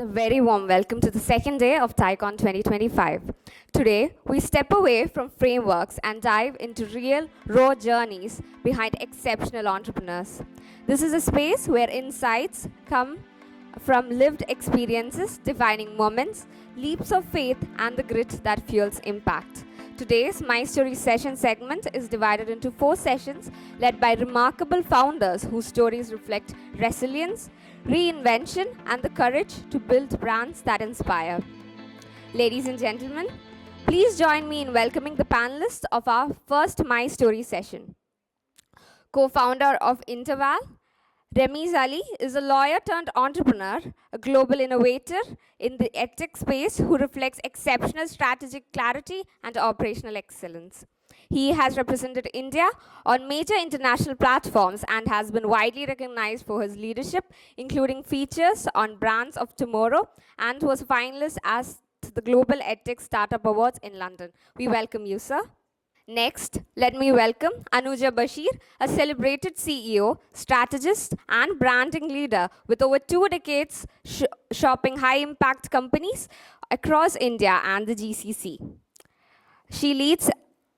very warm welcome to the second day of TiECon 2025. Today, we step away from frameworks and dive into real, raw journeys behind exceptional entrepreneurs. This is a space where insights come from lived experiences, defining moments, leaps of faith, and the grit that fuels impact. Today's My Story session segment is divided into 4 sessions led by remarkable founders whose stories reflect resilience, reinvention, and the courage to build brands that inspire. Ladies and gentlemen, please join me in welcoming the panelists of our first My Story session. Co-founder of Interval, Ramiz Ali is a lawyer turned entrepreneur, a global innovator in the edtech space who reflects exceptional strategic clarity and operational excellence. He has represented India on major international platforms and has been widely recognized for his leadership, including features on Brands of Tomorrow, and was a finalist at the Global EdTech Startup Awards in London. We welcome you, sir. Next, let me welcome Anuja Bashir, a celebrated CEO, strategist, and branding leader with over 2 decades shopping high-impact companies across India and the GCC. She leads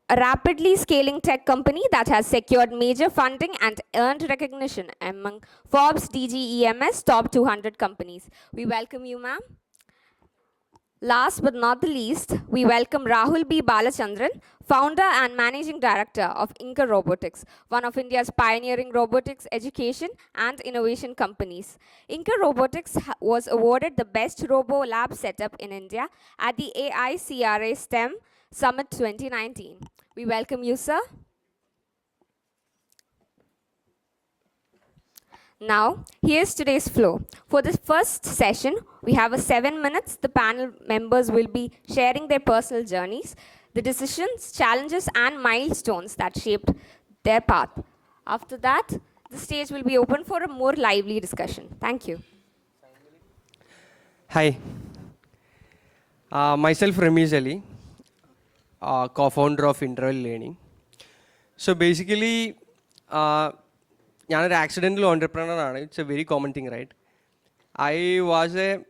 a rapidly scaling tech company that has secured major funding and earned recognition among Forbes DGEMS top 200 companies. We welcome you, ma'am. Last but not the least, we welcome Rahul B. Balachandran, founder and managing director of Inca Robotics, one of India's pioneering robotics education and innovation companies. Inca Robotics was awarded the best robo lab setup in India at the AICRA STEM Summit 2019. We welcome you, sir. Now, here's today's flow. For this first session, we have a 7 minutes. The panel members will be sharing their personal journeys, the decisions, challenges, and milestones that shaped their path. After that, the stage will be open for a more lively discussion. Thank you. Hi. Myself, Ramiz Ali, co-founder of Interval Learning. So basically, I'm an accidental entrepreneur. It's a very common thing, right? I was a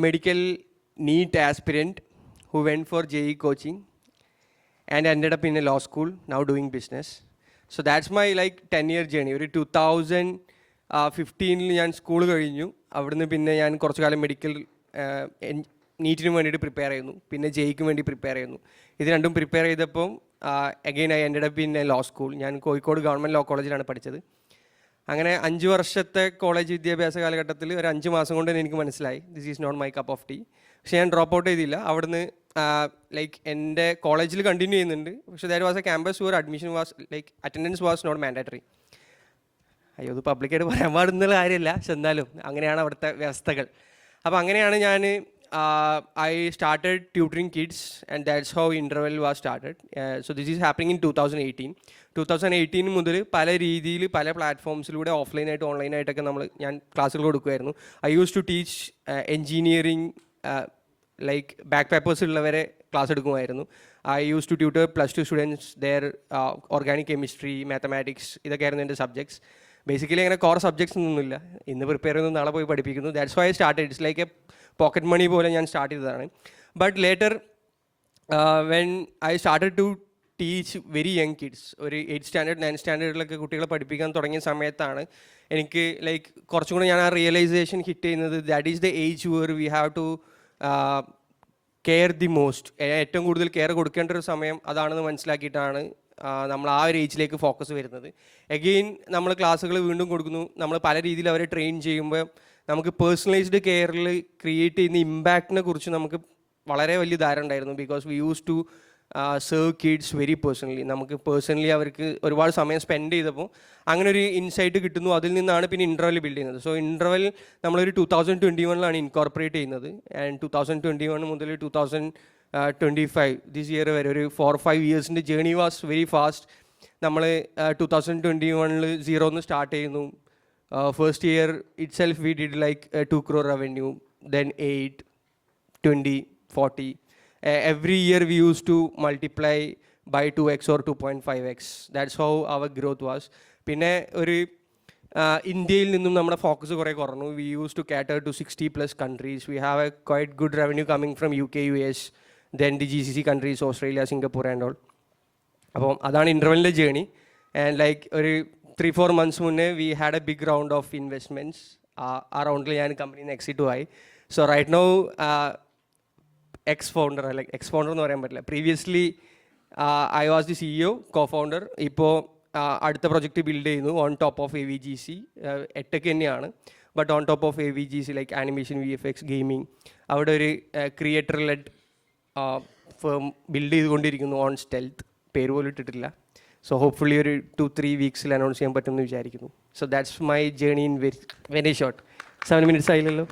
medical NEET aspirant who went for JEE coaching and ended up in a law school, now doing business. So that's my 10-year journey. In 2015, I school കഴിഞ്ഞു. അവിടുന്ന് പിന്നെ ഞാൻ കുറച്ചു കാലം medical നീറ്റിന് വേണ്ടിയിട്ട് prepare ചെയ്യുന്നു, പിന്നെ Jake വേണ്ടി പ്രിപ്പയർ ചെയ്യുന്നു. ഇത് രണ്ടും പ്രിപ്പയർ ചെയ്തപ്പം again I ended up in a law school. ഞാൻ കോഴിക്കോട് ഗവൺമെൻറ് ലോ കോളേജിലാണ് പഠിച്ചത്. അങ്ങനെ 5 വർഷത്തെ കോളേജ് വിദ്യാഭ്യാസ കാലഘട്ടത്തിൽ ഒരു 5 മാസം കൊണ്ട് തന്നെ എനിക്ക് മനസ്സിലായി this is not my cup of tea. പക്ഷേ ഞാൻ ഡ്രോപ്പ് ഔട്ട് ചെയ്തില്ല. അവിടുന്ന് എൻ്റെ കോളേജിൽ കണ്ടിന്യൂ ചെയ്യുന്നുണ്ട്. പക്ഷേ that was a campus where admission was attendance was not mandatory. അയ്യോ, ഇത് പബ്ലിക്കായിട്ട് പറയാൻ പാടുന്നുള്ള കാര്യമില്ല, പക്ഷെ എന്നാലും അങ്ങനെയാണ് അവിടുത്തെ വ്യവസ്ഥകൾ. അപ്പോൾ അങ്ങനെയാണ് ഞാൻ I started tutoring kids, and that's how Interval was started. So this is happening in 2018. 2018 മുതൽ പല രീതിയിൽ പല പ്ലാറ്റ്ഫോംസിലൂടെ ഓഫ്ലൈനായിട്ട് ഓൺലൈനായിട്ടൊക്കെ ഞാൻ ക്ലാസ്സുകൾ കൊടുക്കുമായിരുന്നു. I used to teach engineering back papers ഉള്ളവരെ ക്ലാസ് എടുക്കുമായിരുന്നു. I used to tutor +2 students there organic chemistry, mathematics, ഇതൊക്കെയായിരുന്നു എൻ്റെ സബ്ജക്ട്സ്. ബേസിക്കലി അങ്ങനെ കോർ സബ്ജക്ട്സ് ഒന്നുമില്ല, ഇന്ന് പ്രിപ്പയർ ചെയ്യുന്നു നാളെ പോയി പഠിപ്പിക്കുന്നു. That's why I started. It's like a pocket money പോലെ ഞാൻ സ്റ്റാർട്ട് ചെയ്തതാണ്. But later when I started to teach very young kids, ഒരു 8th സ്റ്റാൻഡേർഡ് 9th സ്റ്റാൻഡേർഡിലൊക്കെ കുട്ടികളെ പഠിപ്പിക്കാൻ തുടങ്ങിയ സമയത്താണ് എനിക്ക് കുറച്ചും കൂടെ ഞാൻ ആ റിയലൈസേഷൻ ഹിറ്റ് ചെയ്യുന്നത്. That is the age where we have to care the most. ഏറ്റവും കൂടുതൽ കെയർ കൊടുക്കേണ്ട ഒരു സമയം അതാണെന്ന് മനസ്സിലാക്കിയിട്ടാണ് നമ്മൾ ആ ഒരു ഏജിലേക്ക് ഫോക്കസ് വരുന്നത്. എഗെയിൻ നമ്മൾ ക്ലാസ്സുകൾ വീണ്ടും കൊടുക്കുന്നു. നമ്മൾ പല രീതിയിൽ അവരെ ട്രെയിൻ ചെയ്യുമ്പോൾ നമുക്ക് പേഴ്സണലൈസ്ഡ് കെയറിൽ ക്രിയേറ്റ് ചെയ്യുന്ന ഇമ്പാക്റ്റിനെ കുറിച്ച് നമുക്ക് വളരെ വലിയ ധാരണ ഉണ്ടായിരുന്നു. Because we used to serve kids very personally. നമുക്ക് പേഴ്സണലി അവർക്ക് ഒരുപാട് സമയം സ്പെൻഡ് ചെയ്തപ്പോൾ അങ്ങനെ ഒരു ഇൻസൈറ്റ് കിട്ടുന്നു. അതിൽ നിന്നാണ് പിന്നെ ഇൻ്റർവൽ ബിൽഡ് ചെയ്യുന്നത്. സോ ഇൻ്റർവൽ നമ്മളൊരു 2021 ഇൻകോർപ്പറേറ്റ് ചെയ്യുന്നത്. ആൻഡ് 2021 മുതൽ 2025 ദിസ് ഇയർ വരെ ഒരു 4-5 ഇയേഴ്സിൻ്റെ ജേർണി വാസ് വെരി ഫാസ്റ്റ്. നമ്മൾ 2021 0 സ്റ്റാർട്ട് ചെയ്യുന്നു. First year itself we did 2 crore revenue, then 8, 20, 40. Every year we used to multiply by 2x or 2.5x. That's how our growth was. പിന്നെ ഒരു ഇന്ത്യയിൽ നിന്നും നമ്മുടെ ഫോക്കസ് കുറേ കുറഞ്ഞു. We used to cater to 60+ countries. We have a quite good revenue coming from UK, US, then the GCC countries, Australia, Singapore and all. അപ്പം അതാണ് ഇൻ്റർവെല്ലിൻ്റെ journey. And like ഒരു 3-4 months മുന്നേ we had a big round of investments. ആ റൗണ്ടിൽ ഞാൻ കമ്പനിയിൽ നിന്ന് exit ആയി. സോ റൈറ്റ് നൗ എക്സ്-ഫൗണ്ടർ എന്ന് പറയാൻ പറ്റില്ല. Previously I was the CEO, co-founder. ഇപ്പോൾ അടുത്ത പ്രൊജക്റ്റ് ബിൽഡ് ചെയ്യുന്നു ഓൺ ടോപ്പ് ഓഫ് AVGC. എട്ടൊക്കെ തന്നെയാണ്, but on top of AVGC like animation, VFX, gaming. അവിടെ ഒരു ക്രിയേറ്റർ ലെഡ് ഫേം ബിൽഡ് ചെയ്തുകൊണ്ടിരിക്കുന്നു ഓൺ സ്റ്റെൽത്ത്. പേര് പോലും ഇട്ടിട്ടില്ല. സോ ഹോപ്പ്ഫുള്ളി ഒരു 2-3 weeksൽ അനൗൺസ് ചെയ്യാൻ പറ്റുമെന്ന് വിചാരിക്കുന്നു. So that's my journey in very short. 7 minutes ആയില്ലല്ലോ?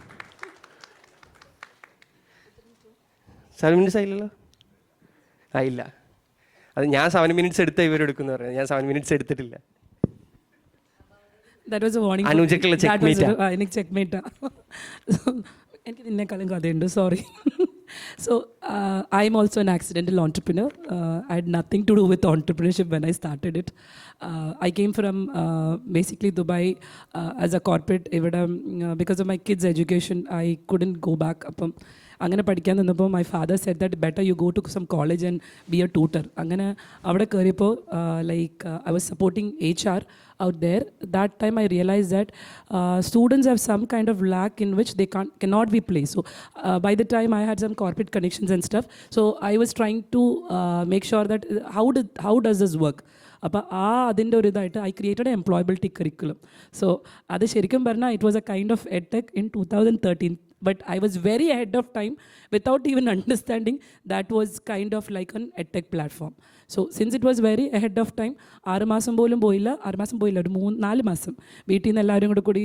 7 minutes ആയില്ലല്ലോ? ആയില്ല. അത് ഞാൻ 7 minutes എടുത്ത ഇവരെടുക്കുന്നു പറയുന്നത്. ഞാൻ 7 minutes എടുത്തിട്ടില്ല. That was a warning. അനുജക്കുള്ള ചെക്ക്മേറ്റാ. എനിക്ക് ചെക്ക്മേറ്റാ. എനിക്ക് നിന്നെക്കാളും കഥയുണ്ട്, sorry. So I'm also an accidental entrepreneur. I had nothing to do with entrepreneurship when I started it. I came from basically Dubai as a corporate. Because of my kids' education, I couldn't go back. അപ്പം അങ്ങനെ പഠിക്കാൻ നിന്നപ്പോൾ my father said that better you go to some college and be a tutor. അങ്ങനെ അവിടെ കയറിയപ്പോൾ like I was supporting HR out there. That time I realized that students have some kind of lack in which they cannot be placed. So by the time I had some corporate connections and stuff, so I was trying to make sure that how does this work. അപ്പോൾ അതിൻ്റെ ഒരു ഇതായിട്ട് I created A employability curriculum. So അത് ശരിക്കും പറഞ്ഞാൽ it was A kind of EdTech in 2013. But I was very ahead of time without even understanding that was kind of like an EdTech platform. So since it was very ahead of time, 6 മാസം പോലും പോയില്ല, ഒരു 3-4 മാസം വീട്ടിൽ നിന്ന് എല്ലാവരും കൂടി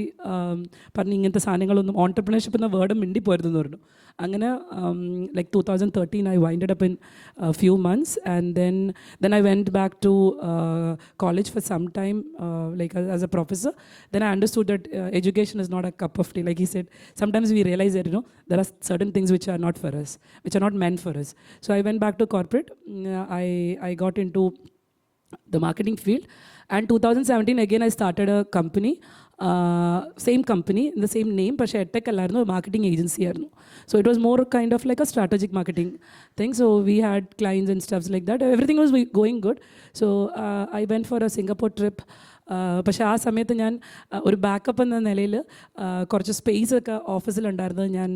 പറഞ്ഞ് ഇങ്ങനത്തെ സാധനങ്ങളൊന്നും ഓൺടർപ്രണർഷിപ്പ് എന്ന വേർഡ് മിണ്ടി പോരുതെന്ന് പറഞ്ഞു. അങ്ങനെ like 2013 I winded up in a few months, and then I went back to college for some time like as a professor. Then I understood that education is not a cup of tea. Like he said, sometimes we realize that there are certain things which are not for us, which are not meant for us. So I went back to corporate. I got into the marketing field, and 2017 again I started a company. Same company in the same name, പക്ഷേ EdTech അല്ലായിരുന്നു, marketing agency ആയിരുന്നു. So it was more kind of like a strategic marketing thing. So we had clients and stuff like that. Everything was going good. So I went for a Singapore trip. പക്ഷേ ആ സമയത്ത് ഞാൻ ഒരു backup എന്ന നിലയിൽ കുറച്ച് space ഒക്കെ ഓഫീസിലുണ്ടായിരുന്നത് ഞാൻ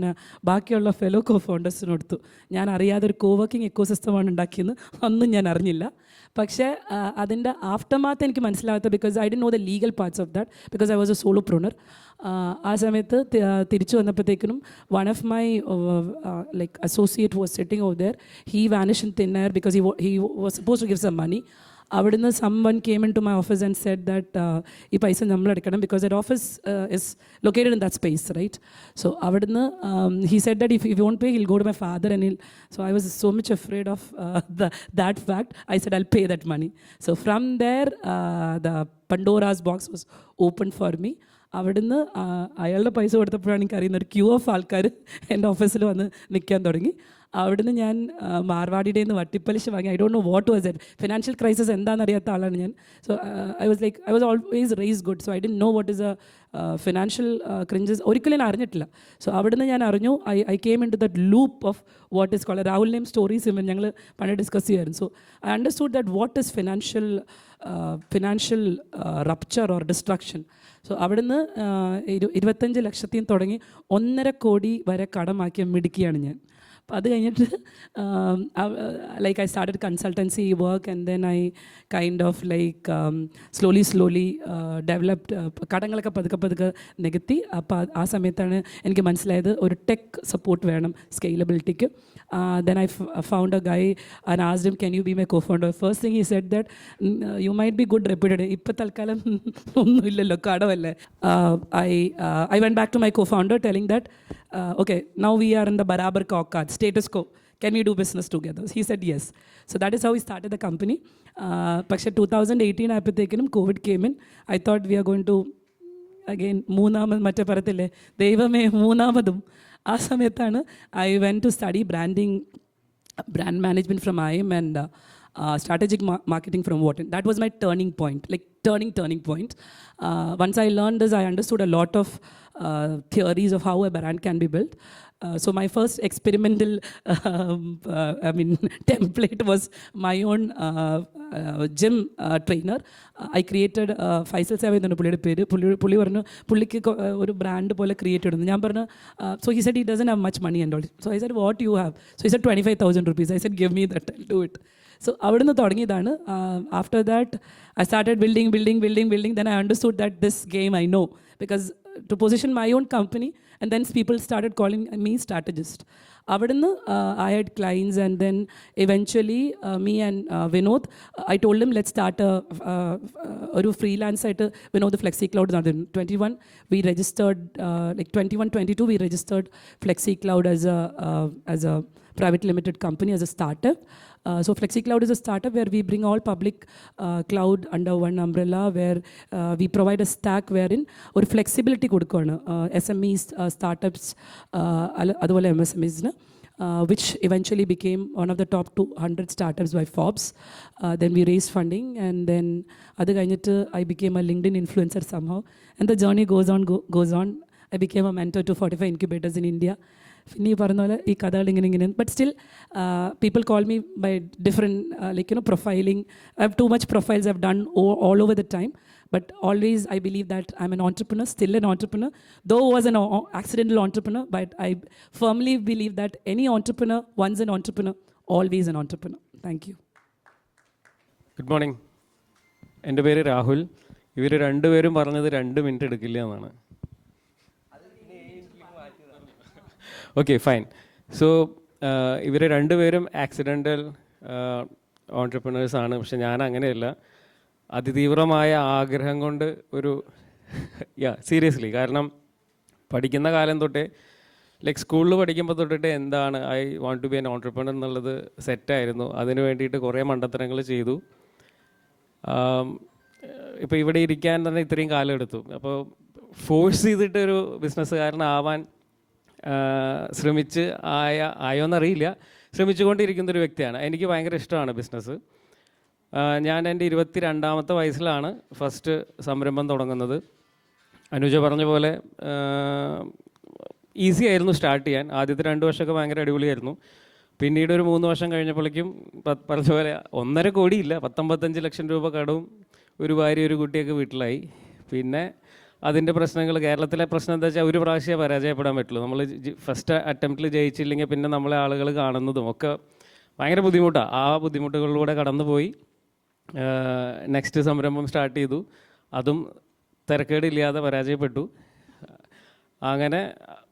ബാക്കിയുള്ള ഫെലോ co-founders കൊടുത്തു. ഞാൻ അറിയാതെ ഒരു കോവർക്കിംഗ് എക്കോസിസ്റ്റമാണ് ഉണ്ടാക്കിയെന്ന് ഒന്നും ഞാൻ അറിഞ്ഞില്ല. പക്ഷേ അതിൻ്റെ ആഫ്റ്റർമാത്ത് എനിക്ക് മനസ്സിലാവാത്ത, because I didn't know the legal parts of that, because I was a solopreneur. ആ സമയത്ത് തിരിച്ചു വന്നപ്പോഴത്തേക്കിനും one of my like associate was sitting over there. He vanish in thin air because he was supposed to give some money. അവിടുന്ന് someone came into my office and said that ഈ പൈസ നമ്മൾ എടുക്കണം, because that office is located in that space, right? So അവിടുന്ന് he said that if you won't pay, he'll go to my father and he'll... So I was so much afraid of that fact. I said I'll pay that money. So from there the Pandora's box was opened for me. അവിടുന്ന് അയാളുടെ പൈസ കൊടുത്തപ്പോഴാണ് എനിക്ക് അറിയുന്ന ഒരു Q of ആൾക്കാർ എൻ്റെ ഓഫീസിൽ വന്ന് നിൽക്കാൻ തുടങ്ങി. അവിടുന്ന് ഞാൻ മാർവാടിയുടെ നിന്ന് വട്ടിപ്പലിശ വാങ്ങി. I don't know what was it. Financial crisis എന്താണെന്ന് അറിയാത്ത ആളാണ് ഞാൻ. So I was always raised good. So I didn't know what is a financial crunches. ഒരിക്കലും ഞാൻ അറിഞ്ഞിട്ടില്ല. സോ അവിടുന്ന് ഞാൻ അറിഞ്ഞു. I came in to that loop of what is called Rahul name stories. Even ഞങ്ങൾ പണ്ട് ഡിസ്കസ് ചെയ്യുമായിരുന്നു. So I understood that what is financial rupture or destruction. So അവിടുന്ന് 25 ലക്ഷത്തിൽ തുടങ്ങി 1.5 കോടി വരെ കടമാക്കിയ മിടുക്കിയാണ് ഞാൻ. അപ്പോൾ അത് കഴിഞ്ഞിട്ട് like I started consultancy work, and then I kind of like slowly developed കടങ്ങളൊക്കെ പതുക്കെ നികത്തി. അപ്പോൾ ആ സമയത്താണ് എനിക്ക് മനസ്സിലായത് ഒരു ടെക് സപ്പോർട്ട് വേണം സ്കെയിലബിലിറ്റിക്ക്. Then I found a guy and asked him, can you be my co-founder? First thing he said that you might be good reputed. ഇപ്പോൾ തൽക്കാലം ഒന്നുമില്ലല്ലോ, കടമല്ലേ. I went back to my co-founder telling that okay, now we are in the barabar card, status quo. Can we do business together? He said yes. So that is how we started the company. പക്ഷേ 2018 ആയപ്പോഴത്തേക്കിനും COVID came in. I thought we are going to again മൂന്നാമത് മറ്റേ പറയത്തില്ലേ ദൈവമേ മൂന്നാമതും. ആ സമയത്താണ് I went to study brand management from IIM, and strategic marketing from Wharton. That was my turning point, like turning point. Once I learned this, I understood a lot of theories of how a brand can be built. So my first experimental, template was my own gym trainer. I created Faisal Seva ennu pulliyude peru. Pulli parnu pullikku oru brand pole create cheyidunnu. Njan parnu, so he said he doesn't have much money and all. So I said, what you have? So he said 25,000 rupees. I said, give me that, I'll do it. So avidunnu thodangiyadanu. After that I started building. Then I understood that this game I know, because to position my own company, and then people started calling me strategist. Avidunnu I had clients, and then eventually me and Vinod, I told him, let's start a freelance site. Vinod, the Flexi Cloud. 21 we registered, like 21-22 we registered Flexi Cloud as a private limited company, as a startup. So Flexi Cloud is a startup where we bring all public cloud under one umbrella, where we provide a stack wherein or flexibility കൊടുക്കുകയാണ് SMEs, startups, അതുപോലെ MSMEs, which eventually became one of the top 200 startups by Forbes. Then we raised funding, and then അത് കഴിഞ്ഞിട്ട് I became a LinkedIn influencer somehow, and the journey goes on. I became a mentor to 45 incubators in India. പിന്നെ ഈ പറഞ്ഞ പോലെ ഈ കഥകൾ ഇങ്ങനെ but still people call me by different profiling. I have too much profiles I have done all over the time, but always I believe that I'm an entrepreneur, still an entrepreneur, though I was an accidental entrepreneur, but I firmly believe that any entrepreneur, once an entrepreneur, always an entrepreneur. Thank you. Good morning. എൻ്റെ പേര് രാഹുൽ. ഇവർ രണ്ടുപേരും പറഞ്ഞത് 2 minute എടുക്കില്ല എന്നാണ്. Okay, fine. So ഇവർ രണ്ടുപേരും accidental ഓൺട്രപ്രണേഴ്സാണ്. പക്ഷെ ഞാൻ അങ്ങനെയല്ല. അതിതീവ്രമായ ആഗ്രഹം കൊണ്ട് സീരിയസ്ലി, കാരണം പഠിക്കുന്ന കാലം തൊട്ടേ, ലൈക്ക് സ്കൂളിൽ പഠിക്കുമ്പോൾ തൊട്ടിട്ട് എന്താണ് I want to be an entrepreneur എന്നുള്ളത് സെറ്റായിരുന്നു. അതിന് വേണ്ടിയിട്ട് കുറേ മണ്ടത്തരങ്ങൾ ചെയ്തു. ഇപ്പോൾ ഇവിടെ ഇരിക്കാൻ തന്നെ ഇത്രയും കാലം എടുത്തു. അപ്പോൾ ഫോഴ്സ് ചെയ്തിട്ടൊരു ബിസിനസ്സുകാരനാവാൻ ആയോന്നറിയില്ല, ശ്രമിച്ചുകൊണ്ടിരിക്കുന്നൊരു വ്യക്തിയാണ്. എനിക്ക് ഭയങ്കര ഇഷ്ടമാണ് ബിസിനസ്. ഞാൻ എൻ്റെ 22ാമത്തെ വയസ്സിലാണ് ഫസ്റ്റ് സംരംഭം തുടങ്ങുന്നത്. അനുജ പറഞ്ഞ പോലെ ഈസി ആയിരുന്നു സ്റ്റാർട്ട് ചെയ്യാൻ. ആദ്യത്തെ 2 വർഷമൊക്കെ ഭയങ്കര അടിപൊളിയായിരുന്നു. പിന്നീട് ഒരു 3 വർഷം കഴിഞ്ഞപ്പോഴേക്കും പറഞ്ഞ പോലെ 1.5 കോടിയില്ല, 55 ലക്ഷം രൂപ കടവും ഒരു ഭാര്യ ഒരു കുട്ടിയൊക്കെ വീട്ടിലായി. പിന്നെ അതിൻ്റെ പ്രശ്നങ്ങൾ, കേരളത്തിലെ പ്രശ്നം എന്താ വെച്ചാൽ ഒരു പ്രാവശ്യമേ പരാജയപ്പെടാൻ പറ്റുള്ളൂ. നമ്മൾ ഫസ്റ്റ് അറ്റംപ്റ്റിൽ ജയിച്ചില്ലെങ്കിൽ പിന്നെ നമ്മളെ ആളുകൾ കാണുന്നതും ഒക്കെ ഭയങ്കര ബുദ്ധിമുട്ടാണ്. ആ ബുദ്ധിമുട്ടുകളിലൂടെ കടന്നുപോയി നെക്സ്റ്റ് സംരംഭം സ്റ്റാർട്ട് ചെയ്തു. അതും തിരക്കേടില്ലാതെ പരാജയപ്പെട്ടു. അങ്ങനെ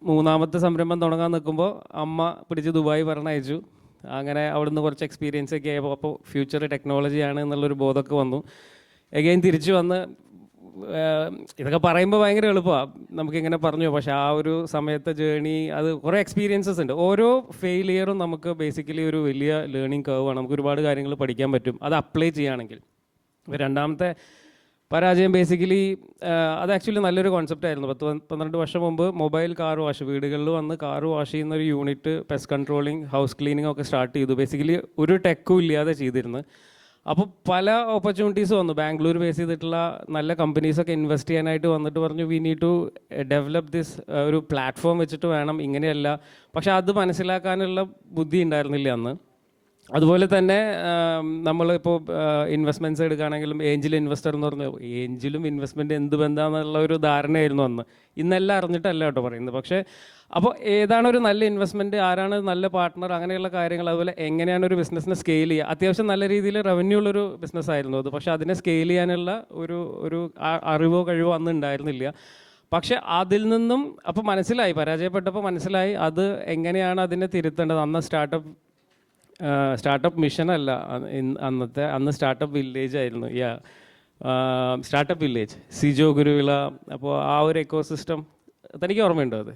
3ാമത്തെ സംരംഭം തുടങ്ങാൻ നിൽക്കുമ്പോൾ അമ്മ പിടിച്ച് ദുബായ് പറഞ്ഞയച്ചു. അങ്ങനെ അവിടുന്ന് കുറച്ച് എക്സ്പീരിയൻസ് ഒക്കെ ആയപ്പോൾ അപ്പോൾ ഫ്യൂച്ചർ ടെക്നോളജിയാണ് എന്നുള്ളൊരു ബോധമൊക്കെ വന്നു. എഗെയിൻ തിരിച്ചു വന്ന്, ഇതൊക്കെ പറയുമ്പോൾ ഭയങ്കര എളുപ്പമാണ്, നമുക്കിങ്ങനെ പറഞ്ഞു. പക്ഷേ ആ ഒരു സമയത്തെ ജേണി, അത് കുറേ എക്സ്പീരിയൻസസ് ഉണ്ട്. ഓരോ ഫെയിലിയറും നമുക്ക് ബേസിക്കലി ഒരു വലിയ ലേണിംഗ് കർവാണ്. നമുക്ക് ഒരുപാട് കാര്യങ്ങൾ പഠിക്കാൻ പറ്റും അത് അപ്ലൈ ചെയ്യുകയാണെങ്കിൽ. 2ാമത്തെ പരാജയം ബേസിക്കലി അത് ആക്ച്വലി നല്ലൊരു കോൺസെപ്റ്റായിരുന്നു. 10-12 വർഷം മുമ്പ് മൊബൈൽ കാർ വാഷ്, വീടുകളിൽ വന്ന് കാർ വാഷ് ചെയ്യുന്നൊരു unit, pest controlling, house cleaning ഒക്കെ സ്റ്റാർട്ട് ചെയ്തു. ബേസിക്കലി ഒരു ടെക്കും ഇല്ലാതെ ചെയ്തിരുന്നു. അപ്പോൾ പല ഓപ്പർച്യൂണിറ്റീസ് വന്നു. ബാംഗ്ലൂർ ബേസ് ചെയ്തിട്ടുള്ള നല്ല കമ്പനീസൊക്കെ ഇൻവെസ്റ്റ് ചെയ്യാനായിട്ട് വന്നിട്ട് പറഞ്ഞു, we need to develop this, ഒരു പ്ലാറ്റ്ഫോം വെച്ചിട്ട് വേണം, ഇങ്ങനെയല്ല. പക്ഷെ അത് മനസ്സിലാക്കാനുള്ള ബുദ്ധി ഉണ്ടായിരുന്നില്ല അന്ന്. അതുപോലെ തന്നെ നമ്മളിപ്പോൾ ഇൻവെസ്റ്റ്മെൻറ്റ്സ് എടുക്കുകയാണെങ്കിലും ഏഞ്ചൽ ഇൻവെസ്റ്റർ എന്ന് പറഞ്ഞാൽ ഏഞ്ചലും ഇൻവെസ്റ്റ്മെൻറ്റ് എന്ത് ബന്ധമാണെന്നുള്ള ഒരു ധാരണയായിരുന്നു അന്ന്. ഇന്നെല്ലാം അറിഞ്ഞിട്ടല്ല കേട്ടോ പറയുന്നത്. പക്ഷേ അപ്പോൾ ഏതാണ് ഒരു നല്ല ഇൻവെസ്റ്റ്മെൻറ്റ്, ആരാണ് നല്ല പാർട്ട്ണർ, അങ്ങനെയുള്ള കാര്യങ്ങൾ, അതുപോലെ എങ്ങനെയാണ് ഒരു ബിസിനസ്സിനെ സ്കെയിൽ ചെയ്യുക. അത്യാവശ്യം നല്ല രീതിയിൽ റവന്യൂ ഉള്ളൊരു ബിസിനസ്സായിരുന്നു അത്. പക്ഷേ അതിനെ സ്കെയിൽ ചെയ്യാനുള്ള ഒരു അറിവോ കഴിവോ അന്ന് ഉണ്ടായിരുന്നില്ല. പക്ഷെ അതിൽ നിന്നും അപ്പോൾ മനസ്സിലായി, പരാജയപ്പെട്ടപ്പോൾ മനസ്സിലായി അത് എങ്ങനെയാണ് അതിനെ തിരുത്തേണ്ടത്. അന്ന് സ്റ്റാർട്ടപ്പ് മിഷനല്ല അന്ന് സ്റ്റാർട്ടപ്പ് വില്ലേജ് ആയിരുന്നു. Startup village, Sijo Kuruvilla. അപ്പോൾ ആ ഒരു എക്കോസിസ്റ്റം തനിക്ക് ഓർമ്മയുണ്ടോ അത്?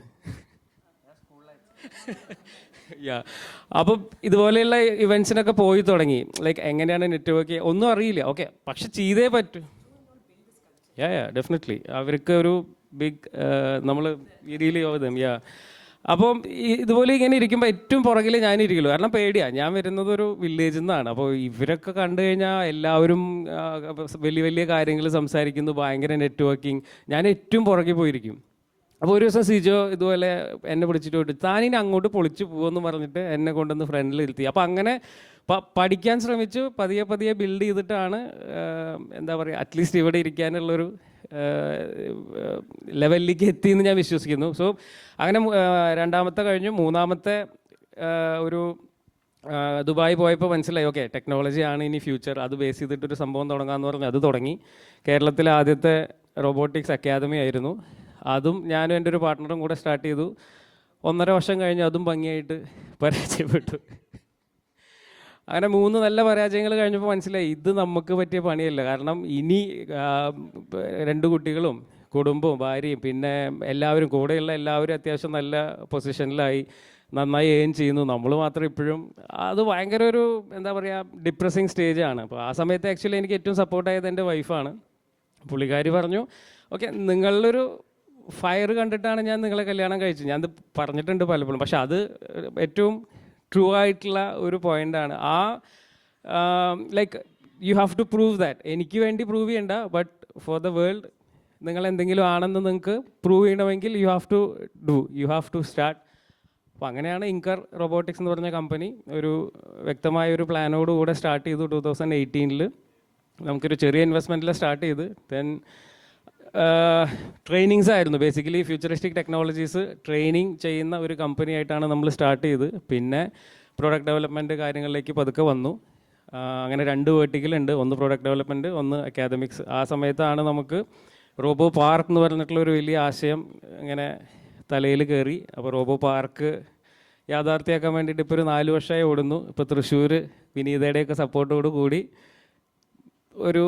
അപ്പം ഇതുപോലെയുള്ള ഇവൻറ്റ്സിനൊക്കെ പോയി തുടങ്ങി. ലൈക്ക് എങ്ങനെയാണ് നെറ്റ്വർക്ക്, ഒന്നും അറിയില്ല. ഓക്കെ, പക്ഷെ ചെയ്തേ പറ്റൂ. ഡെഫിനറ്റ്ലി അവർക്ക് ഒരു ബിഗ് നമ്മൾ റിയലി ഓവർ ദം. അപ്പം ഇതുപോലെ ഇങ്ങനെ ഇരിക്കുമ്പോൾ ഏറ്റവും പുറകിൽ ഞാനിരിക്കുള്ളൂ. കാരണം പേടിയാണ്, ഞാൻ വരുന്നത് ഒരു വില്ലേജിൽ നിന്നാണ്. അപ്പോൾ ഇവരൊക്കെ കണ്ടു കഴിഞ്ഞാൽ എല്ലാവരും വലിയ വലിയ കാര്യങ്ങൾ സംസാരിക്കുന്നു, ഭയങ്കര നെറ്റ്വർക്കിംഗ്. ഞാൻ ഏറ്റവും പുറകിൽ പോയിരിക്കും. അപ്പോൾ ഒരു ദിവസം സിജോ ഇതുപോലെ എന്നെ പിടിച്ചിട്ട് പോയിട്ട് താനിനി അങ്ങോട്ട് പൊളിച്ച് പോകുമെന്ന് പറഞ്ഞിട്ട് എന്നെ കൊണ്ടുവന്ന് ഫ്രണ്ടിൽ ഇരുത്തി. അപ്പോൾ അങ്ങനെ പഠിക്കാൻ ശ്രമിച്ചു, പതിയെ പതിയെ ബിൽഡ് ചെയ്തിട്ടാണ് എന്താ പറയുക അറ്റ്ലീസ്റ്റ് ഇവിടെ ഇരിക്കാനുള്ളൊരു ലെവലിലേക്ക് എത്തിയെന്ന് ഞാൻ വിശ്വസിക്കുന്നു. സോ അങ്ങനെ രണ്ടാമത്തെ കഴിഞ്ഞു. മൂന്നാമത്തെ ഒരു ദുബായ് പോയപ്പോൾ മനസ്സിലായി, ഓക്കെ ടെക്നോളജിയാണ് ഇനി ഫ്യൂച്ചർ, അത് ബേസ് ചെയ്തിട്ടൊരു സംഭവം തുടങ്ങാമെന്ന് പറഞ്ഞ് അത് തുടങ്ങി. കേരളത്തിലെ ആദ്യത്തെ റോബോട്ടിക്സ് അക്കാദമി ആയിരുന്നു. അതും ഞാനും എൻ്റെ ഒരു പാർട്ട്ണറും കൂടെ സ്റ്റാർട്ട് ചെയ്തു. 1.5 വർഷം കഴിഞ്ഞ് അതും ഭംഗിയായിട്ട് പരാജയപ്പെട്ടു. അങ്ങനെ 3 നല്ല പരാജയങ്ങൾ കഴിഞ്ഞപ്പോൾ മനസ്സിലായി ഇത് നമുക്ക് പറ്റിയ പണിയല്ല. കാരണം ഇനി 2 കുട്ടികളും കുടുംബവും ഭാര്യയും പിന്നെ എല്ലാവരും കൂടെയുള്ള എല്ലാവരും അത്യാവശ്യം നല്ല പൊസിഷനിലായി, നന്നായി ഏൺ ചെയ്യുന്നു. നമ്മൾ മാത്രം ഇപ്പോഴും അത് ഭയങ്കര ഒരു എന്താ പറയുക ഡിപ്രസിങ് സ്റ്റേജാണ്. അപ്പോൾ ആ സമയത്ത് ആക്ച്വലി എനിക്ക് ഏറ്റവും സപ്പോർട്ടായത് എൻ്റെ വൈഫാണ്. പുള്ളിക്കാരി പറഞ്ഞു, ഓക്കെ നിങ്ങളൊരു ഫയർ കണ്ടിട്ടാണ് ഞാൻ നിങ്ങളെ കല്യാണം കഴിച്ചത്. ഞാനത് പറഞ്ഞിട്ടുണ്ട് പലപ്പോഴും, പക്ഷെ അത് ഏറ്റവും ട്രൂ ആയിട്ടുള്ള ഒരു പോയിൻ്റാണ്. ആ like you have to prove that. എനിക്ക് വേണ്ടി പ്രൂവ് ചെയ്യണ്ട, ബട്ട് ഫോർ ദ വേൾഡ് നിങ്ങൾ എന്തെങ്കിലും ആണെന്ന് നിങ്ങൾക്ക് പ്രൂവ് ചെയ്യണമെങ്കിൽ യു ഹാവ് ടു സ്റ്റാർട്ട്. അപ്പോൾ അങ്ങനെയാണ് ഇൻകർ റോബോട്ടിക്സ് എന്ന് പറഞ്ഞ കമ്പനി ഒരു വ്യക്തമായ ഒരു പ്ലാനോടുകൂടെ സ്റ്റാർട്ട് ചെയ്തു. 2018 നമുക്കൊരു ചെറിയ ഇൻവെസ്റ്റ്മെൻറ്റിൽ സ്റ്റാർട്ട് ചെയ്ത് ദെൻ ട്രെയിനിങ്സ് ആയിരുന്നു. ബേസിക്കലി ഫ്യൂച്ചറിസ്റ്റിക് ടെക്നോളജീസ് ട്രെയിനിങ് ചെയ്യുന്ന ഒരു കമ്പനി ആയിട്ടാണ് നമ്മൾ സ്റ്റാർട്ട് ചെയ്ത്. പിന്നെ പ്രോഡക്റ്റ് ഡെവലപ്മെൻറ്റ് കാര്യങ്ങളിലേക്ക് പതുക്കെ വന്നു. അങ്ങനെ 2 വേർട്ടിക്കലുണ്ട്, ഒന്ന് പ്രോഡക്റ്റ് ഡെവലപ്മെൻറ്റ്, ഒന്ന് അക്കാദമിക്സ്. ആ സമയത്താണ് നമുക്ക് റോബോ പാർക്ക് എന്ന് പറഞ്ഞിട്ടുള്ളൊരു വലിയ ആശയം ഇങ്ങനെ തലയിൽ കയറി. അപ്പോൾ റോബോ പാർക്ക് യാഥാർത്ഥ്യമാക്കാൻ വേണ്ടിയിട്ട് ഇപ്പോൾ ഒരു 4 വർഷമായി ഓടുന്നു. ഇപ്പോൾ തൃശ്ശൂർ വിനീതയുടെയൊക്കെ സപ്പോർട്ടോട് കൂടി ഒരു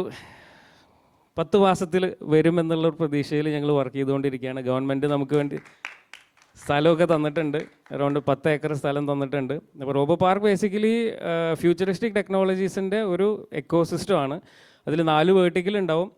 10 മാസത്തിൽ വരുമെന്നുള്ളൊരു പ്രതീക്ഷയിൽ ഞങ്ങൾ വർക്ക് ചെയ്തുകൊണ്ടിരിക്കുകയാണ്. ഗവൺമെൻറ് നമുക്ക് വേണ്ടി സ്ഥലമൊക്കെ തന്നിട്ടുണ്ട്, അറൗണ്ട് 10 ഏക്കർ സ്ഥലം തന്നിട്ടുണ്ട്. അപ്പോൾ റോബോ പാർക്ക് ബേസിക്കലി ഫ്യൂച്ചറിസ്റ്റിക് ടെക്നോളജീസിൻ്റെ ഒരു എക്കോസിസ്റ്റമാണ്. അതിൽ 4 വേർട്ടിക്കൽ ഉണ്ടാവും.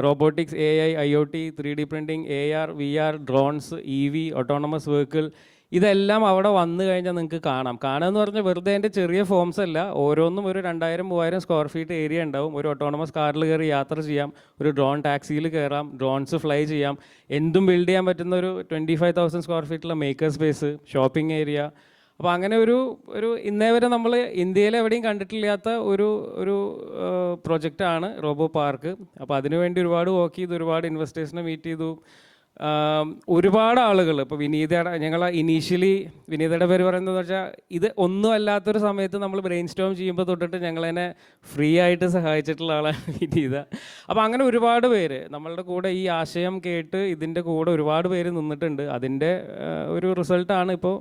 Robotics, AI, IoT, 3D printing, AR, VR, drones, EV, autonomous vehicle, ഇതെല്ലാം അവിടെ വന്നു കഴിഞ്ഞാൽ നിങ്ങൾക്ക് കാണുക എന്ന് പറഞ്ഞാൽ വെറുതെ എൻ്റെ ചെറിയ ഫോംസ് അല്ല. ഓരോന്നും ഒരു 2000-3000 സ്ക്വയർ ഫീറ്റ് ഏരിയ ഉണ്ടാവും. ഒരു ഓട്ടോണമസ് കാറിൽ കയറി യാത്ര ചെയ്യാം, ഒരു ഡ്രോൺ ടാക്സിയിൽ കയറാം, ഡ്രോൺസ് ഫ്ലൈ ചെയ്യാം, എന്തും ബിൽഡ് ചെയ്യാൻ പറ്റുന്ന ഒരു 25,000 സ്ക്വയർ ഫീറ്റുള്ള മേക്കർ സ്പേസ്, ഷോപ്പിംഗ് ഏരിയ. അപ്പോൾ അങ്ങനെ ഒരു ഇന്നേ വരെ നമ്മൾ ഇന്ത്യയിൽ എവിടെയും കണ്ടിട്ടില്ലാത്ത ഒരു പ്രൊജക്റ്റാണ് റോബോ പാർക്ക്. അപ്പോൾ അതിനുവേണ്ടി ഒരുപാട് വർക്ക് ചെയ്തു, ഒരുപാട് ഇൻവെസ്റ്റേഴ്സിനെ മീറ്റ് ചെയ്തു. ഒരുപാട് ആളുകൾ ഇപ്പോൾ ഞങ്ങൾ ഇനീഷ്യലി വിനീതയുടെ പേര് പറയുന്നതെന്ന് വെച്ചാൽ ഇത് ഒന്നും അല്ലാത്തൊരു സമയത്ത് നമ്മൾ ബ്രെയിൻ സ്റ്റോം ചെയ്യുമ്പോൾ തൊട്ടിട്ട് ഞങ്ങളതിനെ ഫ്രീ ആയിട്ട് സഹായിച്ചിട്ടുള്ള ആളാണ് വിനീത. അപ്പോൾ അങ്ങനെ ഒരുപാട് പേര് നമ്മളുടെ കൂടെ ഈ ആശയം കേട്ട് ഇതിൻ്റെ കൂടെ ഒരുപാട് പേര് നിന്നിട്ടുണ്ട്. അതിൻ്റെ ഒരു റിസൾട്ടാണ് ഇപ്പോൾ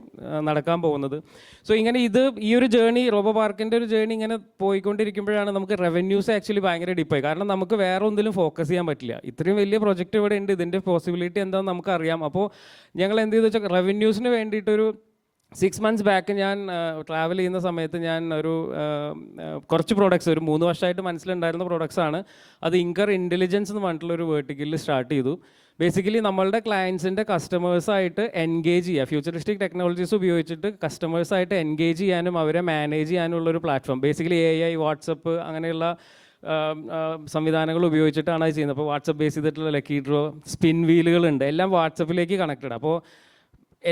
നടക്കാൻ പോകുന്നത്. സോ ഇങ്ങനെ ഈ ഒരു ജേണി, റോബോ പാർക്കിൻ്റെ ഒരു ജേണി ഇങ്ങനെ പോയിക്കൊണ്ടിരിക്കുമ്പോഴാണ് നമുക്ക് റവന്യൂസ് ആക്ച്വലി ഭയങ്കര ഡിപ്പായി. കാരണം നമുക്ക് വേറെ ഒന്നിലും ഫോക്കസ് ചെയ്യാൻ പറ്റില്ല. ഇത്രയും വലിയ പ്രൊജക്റ്റ് ഇവിടെ ഉണ്ട്, ഇതിൻ്റെ പോസിബിലിറ്റി എന്താണെന്ന് നമുക്കറിയാം. അപ്പോൾ ഞങ്ങൾ എന്ത് ചെയ്തു വെച്ചാൽ റവന്യൂസിന് വേണ്ടിയിട്ടൊരു 6 months ബാക്ക് ഞാൻ ട്രാവൽ ചെയ്യുന്ന സമയത്ത് ഞാൻ കുറച്ച് പ്രോഡക്ട്സ് ഒരു 3 വർഷമായിട്ട് മനസ്സിലുണ്ടായിരുന്ന പ്രോഡക്ട്സാണ്. അത് ഇൻകർ ഇൻ്റലിജൻസ് എന്ന് പറഞ്ഞിട്ടുള്ളൊരു വേർട്ടിക്കലിൽ സ്റ്റാർട്ട് ചെയ്തു. ബേസിക്കലി നമ്മളുടെ ക്ലയൻസിൻ്റെ കസ്റ്റമേഴ്സായിട്ട് എൻഗേജ് ചെയ്യുക, ഫ്യൂച്ചറിസ്റ്റിക് ടെക്നോളജീസ് ഉപയോഗിച്ചിട്ട് കസ്റ്റമേഴ്സായിട്ട് എൻഗേജ് ചെയ്യാനും അവരെ മാനേജ് ചെയ്യാനുള്ളൊരു പ്ലാറ്റ്ഫോം. ബേസിക്കലി AI, വാട്സപ്പ് അങ്ങനെയുള്ള സംവിധാനങ്ങൾ ഉപയോഗിച്ചിട്ടാണ് അത് ചെയ്യുന്നത്. അപ്പോൾ വാട്സപ്പ് ബേസ് ചെയ്തിട്ടുള്ള ലക്കി ഡ്രോ, സ്പിൻ വീലുകളുണ്ട്, എല്ലാം വാട്സപ്പിലേക്ക് കണക്റ്റഡ്. അപ്പോൾ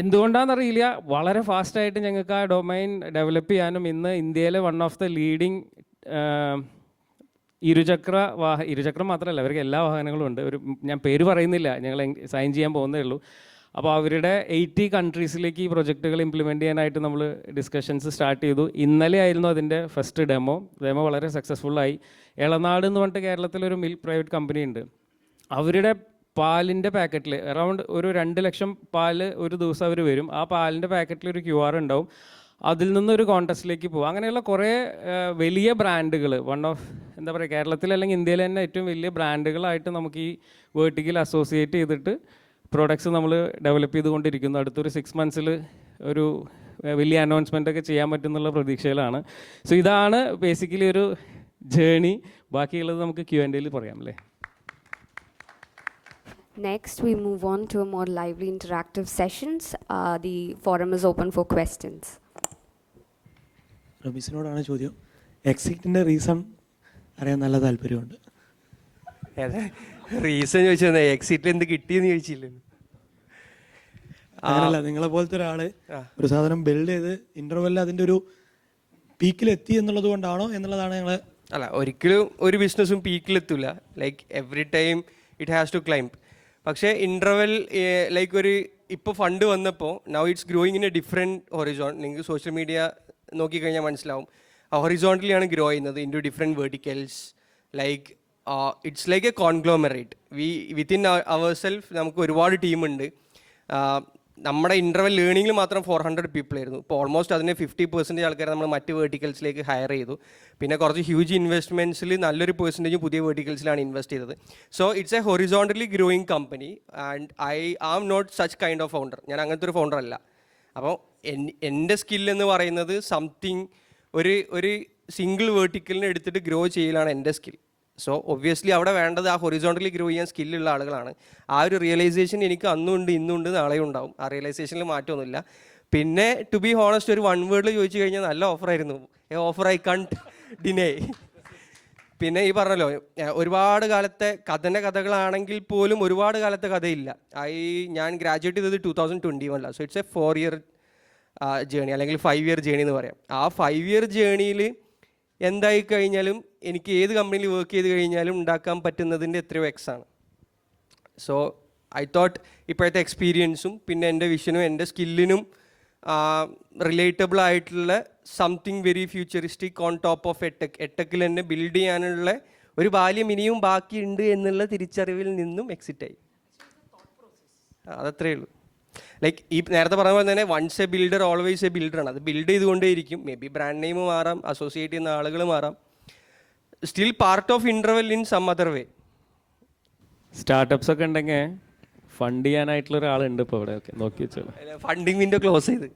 എന്തുകൊണ്ടാണെന്നറിയില്ല, വളരെ ഫാസ്റ്റായിട്ട് ഞങ്ങൾക്ക് ആ ഡൊമൈൻ ഡെവലപ്പ് ചെയ്യാനും ഇന്ന് ഇന്ത്യയിലെ വൺ ഓഫ് ദ ലീഡിങ് ഇരുചക്രം മാത്രമല്ല അവർക്ക് എല്ലാ വാഹനങ്ങളും ഉണ്ട്. ഞാൻ പേര് പറയുന്നില്ല, ഞങ്ങൾ സൈൻ ചെയ്യാൻ പോകുന്നേ ഉള്ളൂ. അപ്പോൾ അവരുടെ 80 കൺട്രീസിലേക്ക് ഈ പ്രൊജക്റ്റുകൾ ഇംപ്ലിമെൻറ്റ് ചെയ്യാനായിട്ട് നമ്മൾ ഡിസ്കഷൻസ് സ്റ്റാർട്ട് ചെയ്തു. ഇന്നലെ ആയിരുന്നു അതിൻ്റെ ഫസ്റ്റ് ഡെമോ വളരെ സക്സസ്ഫുള്ളായി. എളനാട് എന്ന് പറഞ്ഞിട്ട് കേരളത്തിലൊരു മിൽക്ക് പ്രൈവറ്റ് കമ്പനി ഉണ്ട്. അവരുടെ പാലിൻ്റെ പാക്കറ്റിൽ അറൗണ്ട് ഒരു 2 ലക്ഷം പാല് ഒരു ദിവസം അവർ വരും. ആ പാലിൻ്റെ പാക്കറ്റിൽ ഒരു QR ഉണ്ടാവും. അതിൽ നിന്നൊരു കോൺടെസ്റ്റിലേക്ക് പോകും. അങ്ങനെയുള്ള കുറേ വലിയ ബ്രാൻഡുകൾ എന്താ പറയുക കേരളത്തിൽ അല്ലെങ്കിൽ ഇന്ത്യയിൽ തന്നെ ഏറ്റവും വലിയ ബ്രാൻഡുകളായിട്ട് നമുക്ക് ഈ വേർട്ടിക്കൽ അസോസിയേറ്റ് ചെയ്തിട്ട് പ്രോഡക്ട്സ് നമ്മൾ ഡെവലപ്പ് ചെയ്തുകൊണ്ടിരിക്കുന്നു. അടുത്തൊരു 6 months ഒരു വലിയ അനൗൺസ്മെൻ്റ് ഒക്കെ ചെയ്യാൻ പറ്റുന്നുള്ള പ്രതീക്ഷയിലാണ്. സോ ഇതാണ് ബേസിക്കലി ഒരു ജേണി. ബാക്കിയുള്ളത് നമുക്ക് Q&Aയിൽ പറയാം അല്ലേ. Next, we move on to a more lively interactive sessions. The forum is open for questions. റമീസിനോടാണ് ചോദ്യം. എക്സിറ്റിൻ്റെ റീസൺ അറിയാൻ നല്ല താല്പര്യമുണ്ട്. റീസൺ ചോദിച്ചാൽ എക്സിറ്റിൽ എന്ത് കിട്ടിയെന്ന് ചോദിച്ചില്ലല്ലോ. അങ്ങനല്ല, നിങ്ങളെ പോലത്തെ ഒരാൾ ഒരു സാധനം ബിൽഡ് ചെയ്ത് ഇൻ്റർവെല്ലിൽ അതിൻ്റെ ഒരു പീക്കിലെത്തി എന്നുള്ളത് കൊണ്ടാണോ എന്നുള്ളതാണ് ഞങ്ങൾ. അല്ല, ഒരിക്കലും ഒരു ബിസിനസ്സും പീക്കിലെത്തില്ല. Like every time it has to climb. പക്ഷേ ഇൻ്റർവെൽ ലൈക്ക് ഒരു ഇപ്പോൾ ഫണ്ട് വന്നപ്പോൾ now it's growing in a different horizon. നിങ്ങൾക്ക് സോഷ്യൽ മീഡിയ നോക്കിക്കഴിഞ്ഞാൽ മനസ്സിലാവും. ഹൊറിസോണ്ടലിയാണ് ഗ്രോ ചെയ്യുന്നത് into different verticals. Like it's like a conglomerate. Within our self നമുക്ക് ഒരുപാട് ടീമുണ്ട്. നമ്മുടെ ഇൻ്റർവെൽ ലേണിങ്ങിൽ മാത്രം 400 പീപ്പിൾ ആയിരുന്നു. ഇപ്പോൾ ഓൾമോസ്റ്റ് അതിന് 50% ആൾക്കാരെ നമ്മൾ മറ്റ് വേർട്ടിക്കൽസിലേക്ക് ഹയർ ചെയ്തു. പിന്നെ കുറച്ച് ഹ്യൂജ് ഇൻവെസ്റ്റ്മെൻറ്റ്സിൽ നല്ലൊരു പെർസെൻറ്റേജ് പുതിയ വേർട്ടിക്കൽസിലാണ് ഇൻവെസ്റ്റ് ചെയ്തത്. So it's a horizontally growing company and I am not such kind of founder. ഞാൻ അങ്ങനത്തെ ഒരു ഫൗണ്ടർ അല്ല. അപ്പോൾ എൻ്റെ സ്കില്ലെന്ന് പറയുന്നത് സംതിങ് ഒരു സിംഗിൾ വേർട്ടിക്കലിനെ എടുത്തിട്ട് ഗ്രോ ചെയ്യലാണ് എൻ്റെ സ്കിൽ. സോ ഒബ്വിയസ്ലി അവിടെ വേണ്ടത് ആ ഹൊറിസോണ്ടലി ഗ്രോ ചെയ്യാൻ സ്കില്ലുള്ള ആളുകളാണ്. ആ ഒരു റിയലൈസേഷൻ എനിക്ക് അന്നുണ്ട്, ഇന്നുണ്ട്, നാളെയും ഉണ്ടാവും. ആ റിയലൈസേഷനിൽ മാറ്റമൊന്നുമില്ല. പിന്നെ ടു ബി ഹോണസ്റ്റ്, ഒരു 1 വേർഡിൽ ചോദിച്ചു കഴിഞ്ഞാൽ നല്ല ഓഫറായിരുന്നു. ഓഫർ ഐ കണ്ട് ഡിനേ. പിന്നെ ഈ പറഞ്ഞല്ലോ, ഒരുപാട് കാലത്തെ കഥകളാണെങ്കിൽ പോലും ഒരുപാട് കാലത്തെ കഥയില്ല. ഞാൻ ഗ്രാജുവേറ്റ് ചെയ്തത് 2021. So it's A 4 year journey അല്ലെങ്കിൽ 5 ഇയർ ജേണി എന്ന് പറയാം. ആ 5 ഇയർ ജേണിയിൽ എന്തായി കഴിഞ്ഞാലും എനിക്ക് ഏത് കമ്പനിയിൽ വർക്ക് ചെയ്ത് കഴിഞ്ഞാലും ഉണ്ടാക്കാൻ പറ്റുന്നതിൻ്റെ എത്രയോ ആണ്. സോ ഐ തോട്ട് ഇപ്പോഴത്തെ എക്സ്പീരിയൻസും പിന്നെ എൻ്റെ വിഷനും എൻ്റെ സ്കില്ലിനും റിലേറ്റബിൾ ആയിട്ടുള്ള something very futuristic on top of എട്ടെക്കിൽ തന്നെ ബിൽഡ് ചെയ്യാനുള്ള ഒരു ബാല്യം ഇനിയും ബാക്കിയുണ്ട് എന്നുള്ള തിരിച്ചറിവിൽ നിന്നും എക്സിറ്റായി. അതത്രയേ ഉള്ളൂ. ലൈക്ക് ഈ നേരത്തെ പറഞ്ഞ പോലെ തന്നെ once a builder always a ബിൽഡറാണ്. അത് ബിൽഡ് ചെയ്തുകൊണ്ടേയിരിക്കും. മേ ബി ബ്രാൻഡ് നെയിം മാറാം, അസോസിയേറ്റ് ചെയ്യുന്ന ആളുകൾ മാറാം. Still part of Interval in some other way. Startups ഒക്കെ ഉണ്ടെങ്കിൽ ഫണ്ട് ചെയ്യാനായിട്ടുള്ള ഒരാളുണ്ട് ഇപ്പോൾ ഇവിടെ. ഒക്കെ നോക്കി വെച്ചോളൂ. ഫണ്ടിങ് വിൻഡോ ക്ലോസ് ചെയ്ത്.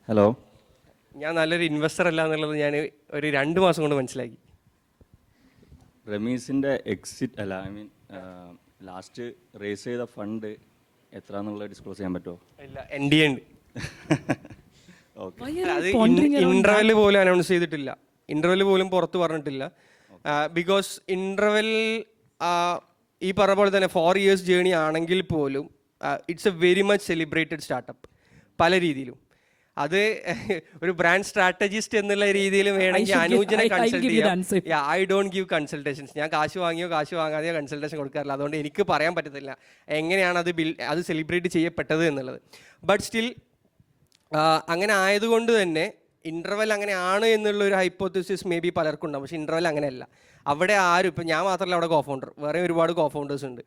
ഹലോ, ഞാൻ നല്ലൊരു ഇൻവെസ്റ്റർ അല്ല എന്നുള്ളത് ഞാൻ ഒരു 2 മാസം കൊണ്ട് മനസ്സിലാക്കി. റമീസിൻ്റെ എക്സിറ്റ് അല്ല, ഐ മീൻ ലാസ്റ്റ് റേസ് ചെയ്ത ഫണ്ട് എത്ര എന്നുള്ളത് ഡിസ്ക്ലോസ് ചെയ്യാൻ പറ്റുമോ? ഇല്ല, NDA ഉണ്ട്. ഓക്കെ. അത് ഇൻ്റർവെൽ പോലും അനൗൺസ് ചെയ്തിട്ടില്ല. ഇൻ്റർവെൽ പോലും പുറത്ത് പറഞ്ഞിട്ടില്ല. ബിക്കോസ് ഇൻ്റർവെൽ ഈ പറഞ്ഞ പോലെ തന്നെ 4 ഇയേഴ്സ് ജേണി ആണെങ്കിൽ പോലും it's A very much celebrated startup പല രീതിയിലും. അത് ഒരു ബ്രാൻഡ് സ്ട്രാറ്റജിസ്റ്റ് എന്നുള്ള രീതിയിൽ വേണമെങ്കിൽ അനൂജിനെ കൺസൾട്ട് ചെയ്യാം. I don't give consultations. ഞാൻ കാശ് വാങ്ങാതെയോ കൺസൾട്ടേഷൻ കൊടുക്കാറില്ല. അതുകൊണ്ട് എനിക്ക് പറയാൻ പറ്റത്തില്ല എങ്ങനെയാണ് അത് സെലിബ്രേറ്റ് ചെയ്യപ്പെട്ടത് എന്നുള്ളത്. ബട്ട് സ്റ്റിൽ അങ്ങനെ ആയതുകൊണ്ട് തന്നെ ഇൻ്റർവെൽ അങ്ങനെയാണ് എന്നുള്ളൊരു ഹൈപ്പോത്തസിസ് മേ ബി പലർക്കും ഉണ്ടാകും. പക്ഷേ ഇൻ്റർവെൽ അങ്ങനെയല്ല. അവിടെ ആരും, ഇപ്പം ഞാൻ മാത്രമല്ല അവിടെ കോഫൗണ്ടർ, വേറെ ഒരുപാട് കോഫൗണ്ടേഴ്സ് ഉണ്ട്.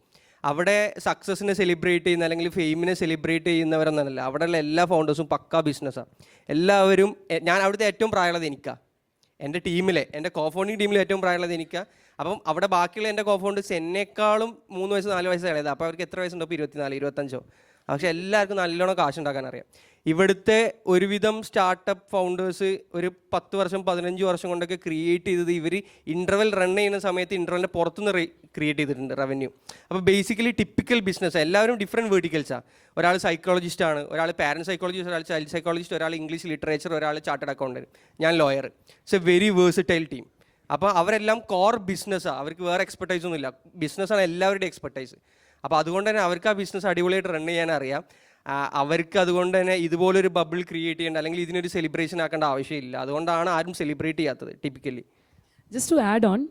അവിടെ സക്സസിനെ സെലിബ്രേറ്റ് ചെയ്യുന്ന അല്ലെങ്കിൽ ഫെയിമിനെ സെലിബ്രേറ്റ് ചെയ്യുന്നവരെന്നല്ല. അവിടെയുള്ള എല്ലാ ഫൗണ്ടേഴ്സും പക്കാ ബിസിനസ്സാണ്. എല്ലാവരും, ഞാൻ അവിടുത്തെ ഏറ്റവും പ്രായമുള്ളത് എനിക്കാണ്. എൻ്റെ ടീമിലെ, എൻ്റെ കോഫൗണ്ടിങ് ടീമിലെ ഏറ്റവും പ്രായമുള്ളത് എനിക്കാണ്. അപ്പം അവിടെ ബാക്കിയുള്ള എൻ്റെ കോഫൗണ്ടേഴ്സ് എന്നെക്കാളും 3 വയസ്സ് 4 വയസ്സ് ഇളയത്. അപ്പോൾ അവർക്ക് എത്ര വയസ്സുണ്ടോ? 24 25. പക്ഷേ എല്ലാവർക്കും നല്ലോണം കാശുണ്ടാക്കാൻ അറിയാം. ഇവിടുത്തെ ഒരുവിധം സ്റ്റാർട്ടപ്പ് ഫൗണ്ടേഴ്സ് ഒരു 10 വർഷം 15 വർഷം കൊണ്ടൊക്കെ ക്രിയേറ്റ് ചെയ്തത് ഇവർ ഇൻ്റർവെൽ റൺ ചെയ്യുന്ന സമയത്ത് ഇൻ്റർവെലിൻ്റെ പുറത്തുനിന്ന് ക്രിയേറ്റ് ചെയ്തിട്ടുണ്ട് റവന്യൂ. അപ്പോൾ ബേസിക്കലി ടിപ്പിക്കൽ ബിസിനസ്. എല്ലാവരും ഡിഫറെൻറ്റ് വേർട്ടിക്കൽസാണ്. ഒരാൾ സൈക്കോളജിസ്റ്റ് ആണ്, ഒരാൾ പാരൻറ്റ് സൈക്കോളജിസ്റ്റ്, ഒരാൾ ചൈൽഡ് സൈക്കോളജിസ്റ്റ്, ഒരാൾ ഇംഗ്ലീഷ് ലിറ്ററേച്ചർ, ഒരാൾ ചാർട്ടേഡ് അക്കൗണ്ടൻറ്റ്, ഞാൻ lawyer. It's A very versatile team. അപ്പോൾ അവരെല്ലാം കോർ ബിസിനസ്സാണ്. അവർക്ക് വേറെ എക്സ്പെർട്ടൈസ് ഒന്നുമില്ല. ബിസിനസ്സാണ് എല്ലാവരുടെയും എക്സ്പെർട്ടൈസ്. അപ്പോൾ അതുകൊണ്ട് തന്നെ അവർക്ക് ആ ബിസിനസ് അടിപൊളിയായിട്ട് റൺ ചെയ്യാൻ അറിയാം. അവർക്ക് അതുകൊണ്ട് തന്നെ ഇതുപോലൊരു ബബിൾ ക്രിയേറ്റ് ചെയ്യേണ്ട അല്ലെങ്കിൽ ഇതിനൊരു സെലിബ്രേഷൻ ആക്കേണ്ട ആവശ്യമില്ല. അതുകൊണ്ടാണ് ആരും സെലിബ്രേറ്റ് ചെയ്യാത്തത് typically. Just to add on,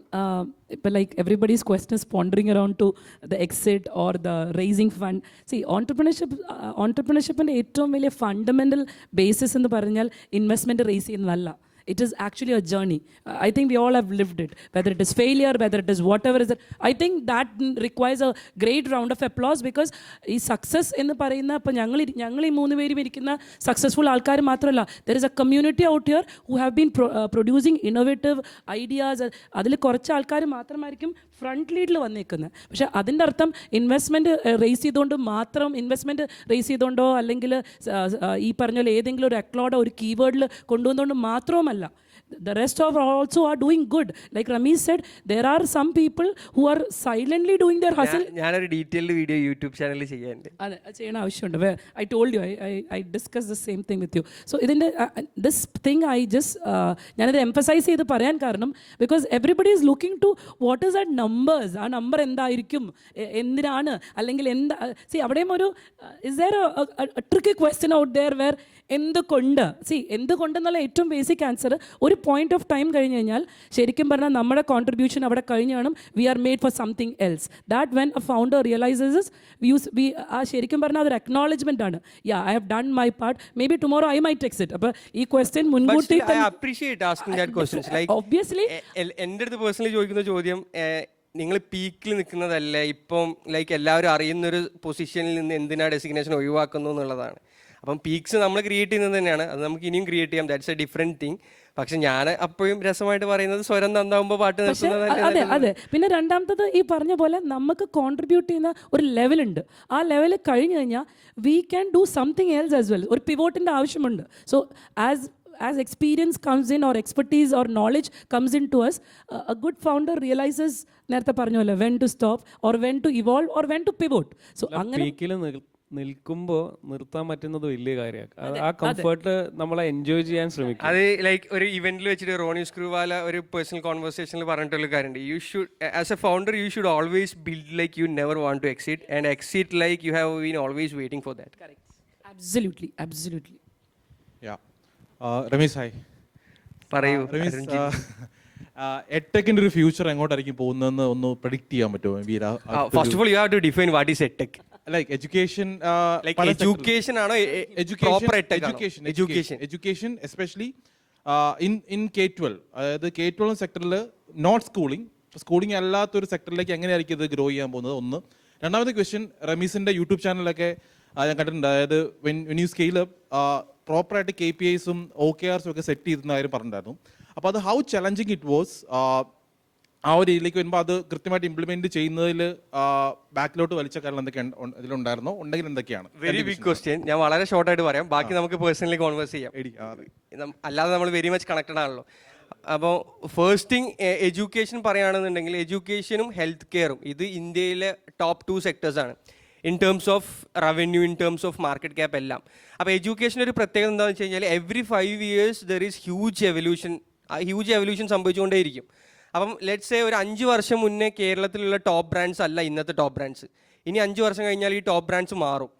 but like everybody's question is pondering around to the exit or the raising fund. See, entrepreneurship and ഏറ്റവും വലിയ ഫണ്ടമെൻ്റൽ ബേസിസ് എന്ന് പറഞ്ഞാൽ ഇൻവെസ്റ്റ്മെൻറ്റ് റേസ് ചെയ്യുന്നതല്ല. It is actually a journey. I think we all have lived it. Whether it is failure, whether it is whatever is it. I think that requires a great round of applause because ഈ success എന്ന് പറയുന്ന ഇപ്പോൾ ഞങ്ങൾ ഈ 3 പേരും ഇരിക്കുന്ന successful ആൾക്കാർ മാത്രമല്ല, there is a community out here who have been producing innovative ideas. അതിൽ കുറച്ച് ആൾക്കാർ മാത്രമായിരിക്കും ഫ്രണ്ട് ലീഡിൽ വന്നേക്കുന്നത്. പക്ഷേ അതിൻ്റെ അർത്ഥം ഇൻവെസ്റ്റ്മെൻറ്റ് റേസ് ചെയ്തുകൊണ്ടോ അല്ലെങ്കിൽ ഈ പറഞ്ഞ പോലെ ഏതെങ്കിലും ഒരു അക്ലോഡോ ഒരു കീവേഡിൽ കൊണ്ടുവന്നുകൊണ്ട് മാത്രവുമല്ല മാത്രമല്ല, the rest of also are doing good. Like Ramesh said, there are some people who are silently doing their hustle. ഞാനൊരു ഡീറ്റെയിൽഡ് വീഡിയോ യൂട്യൂബ് ചാനലിൽ ചെയ്യാനുണ്ട്. അതെ, ചെയ്യണ ആവശ്യമുണ്ട്. I told you, I discuss the same thing with you. So ഇതിൻ്റെ this thing I just ഞാനിത് emphasize ചെയ്ത് പറയാൻ കാരണം because everybody is looking to what is that numbers. ആ നമ്പർ എന്തായിരിക്കും, എന്തിനാണ്, അല്ലെങ്കിൽ എന്താ. സി അവിടെയും ഒരു is there a tricky question out there where എന്തുകൊണ്ട്. സി എന്തുകൊണ്ടെന്നുള്ള ഏറ്റവും ബേസിക് ആൻസർ ഒരു പോയിന്റ് ഓഫ് ടൈം കഴിഞ്ഞ് കഴിഞ്ഞാൽ ശരിക്കും പറഞ്ഞാൽ നമ്മുടെ കോൺട്രിബ്യൂഷൻ അവിടെ കഴിഞ്ഞ് കാണും. We are made for something else. That when a founder realises ആ ശരിക്കും പറഞ്ഞാൽ അതൊരു അക്നോളജ്മെന്റ് ആണ്. Yeah, I have done my part, may be tomorrow I might text it. അപ്പോൾ ഈ ക്വസ്റ്റ്യൻ മുൻകൂട്ടി ഒബ്വിയസ്ലി എൻ്റെ അടുത്ത് പേഴ്സണലി ചോദിക്കുന്ന ചോദ്യം, നിങ്ങൾ പീക്കിൽ നിൽക്കുന്നതല്ലേ ഇപ്പം, ലൈക്ക് എല്ലാവരും അറിയുന്നൊരു പൊസിഷനിൽ നിന്ന് എന്തിനാ ഡെസിഗ്നേഷൻ ഒഴിവാക്കുന്നു എന്നുള്ളതാണ്. അപ്പം പീക്സ് നമ്മൾ ക്രിയേറ്റ് ചെയ്യുന്നത് തന്നെയാണ്, അത് നമുക്ക് ഇനിയും ക്രിയേറ്റ് ചെയ്യാം. That's A different thing. പക്ഷെ ഞാൻ അപ്പോഴും രസമായിട്ട് പറയുന്നത് സ്വരം നന്നാവുമ്പോൾ പാട്ട് നിർത്തുന്നത്. അതെ അതെ. പിന്നെ രണ്ടാമത്തത് ഈ പറഞ്ഞ പോലെ നമുക്ക് കോൺട്രിബ്യൂട്ട് ചെയ്യുന്ന ഒരു ലെവലുണ്ട്. ആ ലെവൽ കഴിഞ്ഞ് കഴിഞ്ഞാൽ we can do something else as well. ഒരു പിവോട്ടിൻ്റെ ആവശ്യമുണ്ട്. So as experience comes in or expertise or knowledge comes into us, a good founder realizes നേരത്തെ പറഞ്ഞ പോലെ when to stop or when to evolve or when to pivot. So അങ്ങനെ പീക്കിൽ നിൽക്കുമ്പോൾ നിർത്താൻ പറ്റുന്നത് വലിയ കാര്യമാണ്. ആ കംഫർട്ട് നമ്മളെ എൻജോയ് ചെയ്യാൻ ശ്രമിക്കും. അത് ലൈക്ക് ഒരു ഇവന്റിൽ വെച്ചിട്ട് റോണി സ്ക്രൂവാല ഒരു പേഴ്സണൽ കോൺവെർസേഷനിൽ പറഞ്ഞിട്ടുള്ള കാര്യമുണ്ട്. You should as a founder you should always build like you never want to exit and exit like you have been always waiting for that. absolutely. Ramesh hi. പറയൂ. എഡ്ടെക്കിന്റെ ഒരു ഫ്യൂച്ചർ എങ്ങോട്ടായിരിക്കും പോകുന്നതെന്ന് ഒന്ന് പ്രെഡിക്റ്റ് ചെയ്യാൻ പറ്റുമോ? First of all you have to define what is edtech. Like education, education ആണോ, education especially in K-12, അതായത് K-12 സെക്ടറിൽ നോട്ട് സ്കൂളിംഗ് അല്ലാത്തൊരു സെക്ടറിലേക്ക് എങ്ങനെയായിരിക്കും ഇത് ഗ്രോ ചെയ്യാൻ പോകുന്നത്? ഒന്ന്. രണ്ടാമത്തെ ക്വസ്റ്റ്യൻ, റമീസിന്റെ യൂട്യൂബ് ചാനലൊക്കെ ഞാൻ കണ്ടിട്ടുണ്ട്. അതായത് വെൻ യു സ്കെയിൽ അപ്പ് പ്രോപ്പറായിട്ട് KPIs-ഉം OKRs-ഉം ഒക്കെ സെറ്റ് ചെയ്തെന്ന കാര്യം പറഞ്ഞിട്ടുണ്ടായിരുന്നു. അപ്പോൾ അത് ഹൗ ചലഞ്ചിങ് ഇറ്റ് വാസ് ആ ഒരു രീതിയിലേക്ക് വരുമ്പോൾ അത് കൃത്യമായിട്ട് ഇംപ്ലിമെന്റ് ചെയ്യുന്നതിൽ ബാക്കിലോട്ട് വലിച്ച കാരണം എന്തൊക്കെ ഇതിലുണ്ടായിരുന്നോ, ഉണ്ടെങ്കിൽ എന്തൊക്കെയാണ്? Very big question. ഞാൻ വളരെ ഷോർട്ടായിട്ട് പറയാം, ബാക്കി നമുക്ക് പേഴ്സണലി കോൺവേഴ്സ് ചെയ്യാം. അല്ലാതെ നമ്മൾ വെരി മച്ച് കണക്റ്റഡ് ആണല്ലോ. അപ്പോൾ ഫസ്റ്റ് തിങ്, എഡ്യൂക്കേഷൻ പറയുകയാണെന്നുണ്ടെങ്കിൽ എഡ്യൂക്കേഷനും ഹെൽത്ത് കെയറും ഇത് ഇന്ത്യയിലെ ടോപ്പ് 2 സെക്ടേഴ്സാണ് in terms of revenue, in terms of market cap എല്ലാം. അപ്പോൾ എഡ്യൂക്കേഷൻ ഒരു പ്രത്യേകത എന്താണെന്ന് വെച്ച് കഴിഞ്ഞാൽ every 5 years there is huge evolution സംഭവിച്ചുകൊണ്ടേയിരിക്കും. അപ്പം ലെറ്റ്സ് സേ ഒരു 5 വർഷം മുന്നേ കേരളത്തിലുള്ള ടോപ്പ് ബ്രാൻഡ്സ് അല്ല ഇന്നത്തെ ടോപ്പ് ബ്രാൻഡ്സ്. ഇനി 5 വർഷം കഴിഞ്ഞാൽ ഈ ടോപ്പ് ബ്രാൻഡ്സ് മാറും.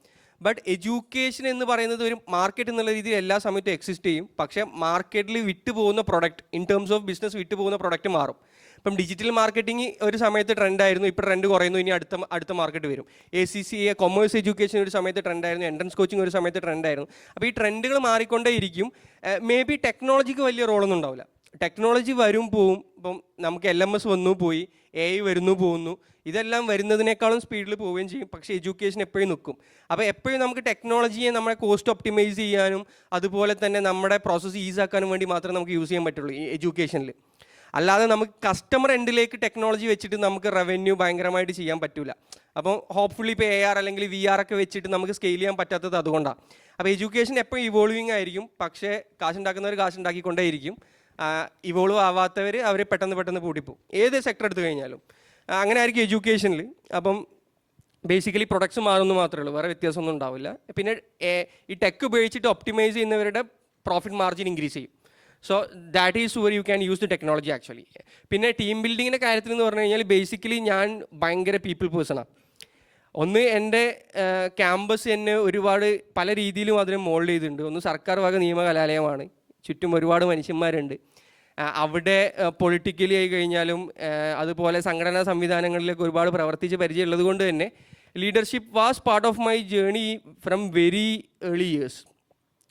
ബട്ട് എഡ്യൂക്കേഷൻ എന്ന് പറയുന്നത് ഒരു മാർക്കറ്റ് എന്നുള്ള രീതിയിൽ എല്ലാ സമയത്തും എക്സിസ്റ്റ് ചെയ്യും. പക്ഷേ മാർക്കറ്റിൽ വിട്ടുപോകുന്ന product, in terms of business വിട്ടുപോകുന്ന പ്രൊഡക്റ്റ് മാറും. ഇപ്പം ഡിജിറ്റൽ മാർക്കറ്റിംഗ് ഒരു സമയത്ത് ട്രെൻഡായിരുന്നു, ഇപ്പോൾ ട്രെൻഡ് കുറയുന്നു, ഇനി അടുത്ത മാർക്കറ്റ് വരും. ACCA കൊമേഴ്സ് എഡ്യൂക്കേഷൻ ഒരു സമയത്ത് ട്രെൻഡായിരുന്നു, എൻട്രൻസ് കോച്ചിങ് ഒരു സമയത്ത് ട്രെൻഡായിരുന്നു. അപ്പോൾ ഈ ട്രെൻഡുകൾ മാറിക്കൊണ്ടേയിരിക്കും. മേ ബി ടെക്നോളജിക്ക് വലിയ റോളൊന്നും ഉണ്ടാവില്ല. ടെക്നോളജി വരും പോവും. ഇപ്പം നമുക്ക് LMS വന്നു പോയി, AI വരുന്നു പോകുന്നു, ഇതെല്ലാം വരുന്നതിനേക്കാളും സ്പീഡിൽ പോവുകയും ചെയ്യും. പക്ഷേ എഡ്യൂക്കേഷൻ എപ്പോഴും നിൽക്കും. അപ്പോൾ എപ്പോഴും നമുക്ക് ടെക്നോളജിയെ നമ്മുടെ കോസ്റ്റ് ഒപ്റ്റിമൈസ് ചെയ്യാനും അതുപോലെ തന്നെ നമ്മുടെ പ്രോസസ്സ് ഈസാക്കാനും വേണ്ടി മാത്രമേ നമുക്ക് യൂസ് ചെയ്യാൻ പറ്റുള്ളൂ ഈ എഡ്യൂക്കേഷനിൽ. അല്ലാതെ നമുക്ക് കസ്റ്റമർ എൻഡിലേക്ക് ടെക്നോളജി വെച്ചിട്ട് നമുക്ക് റവന്യൂ ഭയങ്കരമായിട്ട് ചെയ്യാൻ പറ്റില്ല. അപ്പം ഹോപ്പ്ഫുള്ളി ഇപ്പോൾ AR അല്ലെങ്കിൽ VR ഒക്കെ വെച്ചിട്ട് നമുക്ക് സ്കെയിൽ ചെയ്യാൻ പറ്റാത്തത് അതുകൊണ്ടാണ്. അപ്പോൾ എഡ്യൂക്കേഷൻ എപ്പോഴും ഇവോൾവിങ് ആയിരിക്കും. പക്ഷേ കാശുണ്ടാക്കുന്നവർ കാശുണ്ടാക്കിക്കൊണ്ടേയിരിക്കും. ഇവോൾവ് ആവാത്തവർ അവർ പെട്ടെന്ന് പൂട്ടിപ്പോവും. ഏത് സെക്ടർ എടുത്തു കഴിഞ്ഞാലും അങ്ങനെ ആയിരിക്കും എഡ്യൂക്കേഷനിൽ. അപ്പം ബേസിക്കലി പ്രൊഡക്ട്സ് മാറുന്നു മാത്രമേ ഉള്ളൂ, വേറെ വ്യത്യാസമൊന്നും ഉണ്ടാവില്ല. പിന്നെ ഈ ടെക് ഉപയോഗിച്ചിട്ട് ഒപ്റ്റിമൈസ് ചെയ്യുന്നവരുടെ പ്രോഫിറ്റ് മാർജിൻ ഇൻക്രീസ് ചെയ്യും. So that is were you can use the technology actually. പിന്നെ ടീം ബിൽഡിങ്ങിൻ്റെ കാര്യത്തിൽ എന്ന് പറഞ്ഞു കഴിഞ്ഞാൽ ബേസിക്കലി ഞാൻ ഭയങ്കര പീപ്പിൾ പേഴ്സണാണ്. ഒന്ന്, എൻ്റെ ക്യാമ്പസ് എന്നെ ഒരുപാട് പല രീതിയിലും അതിനെ മോൾഡ് ചെയ്തിട്ടുണ്ട്. ഒന്ന്, സർക്കാർ വക നിയമ കലാലയമാണ്, ചുറ്റും ഒരുപാട് മനുഷ്യന്മാരുണ്ട്. അവിടെ പൊളിറ്റിക്കലി ആയി കഴിഞ്ഞാലും അതുപോലെ സംഘടനാ സംവിധാനങ്ങളിലേക്ക് ഒരുപാട് പ്രവർത്തിച്ച് പരിചയമുള്ളത് കൊണ്ട് തന്നെ leadership was part of my journey from very early years.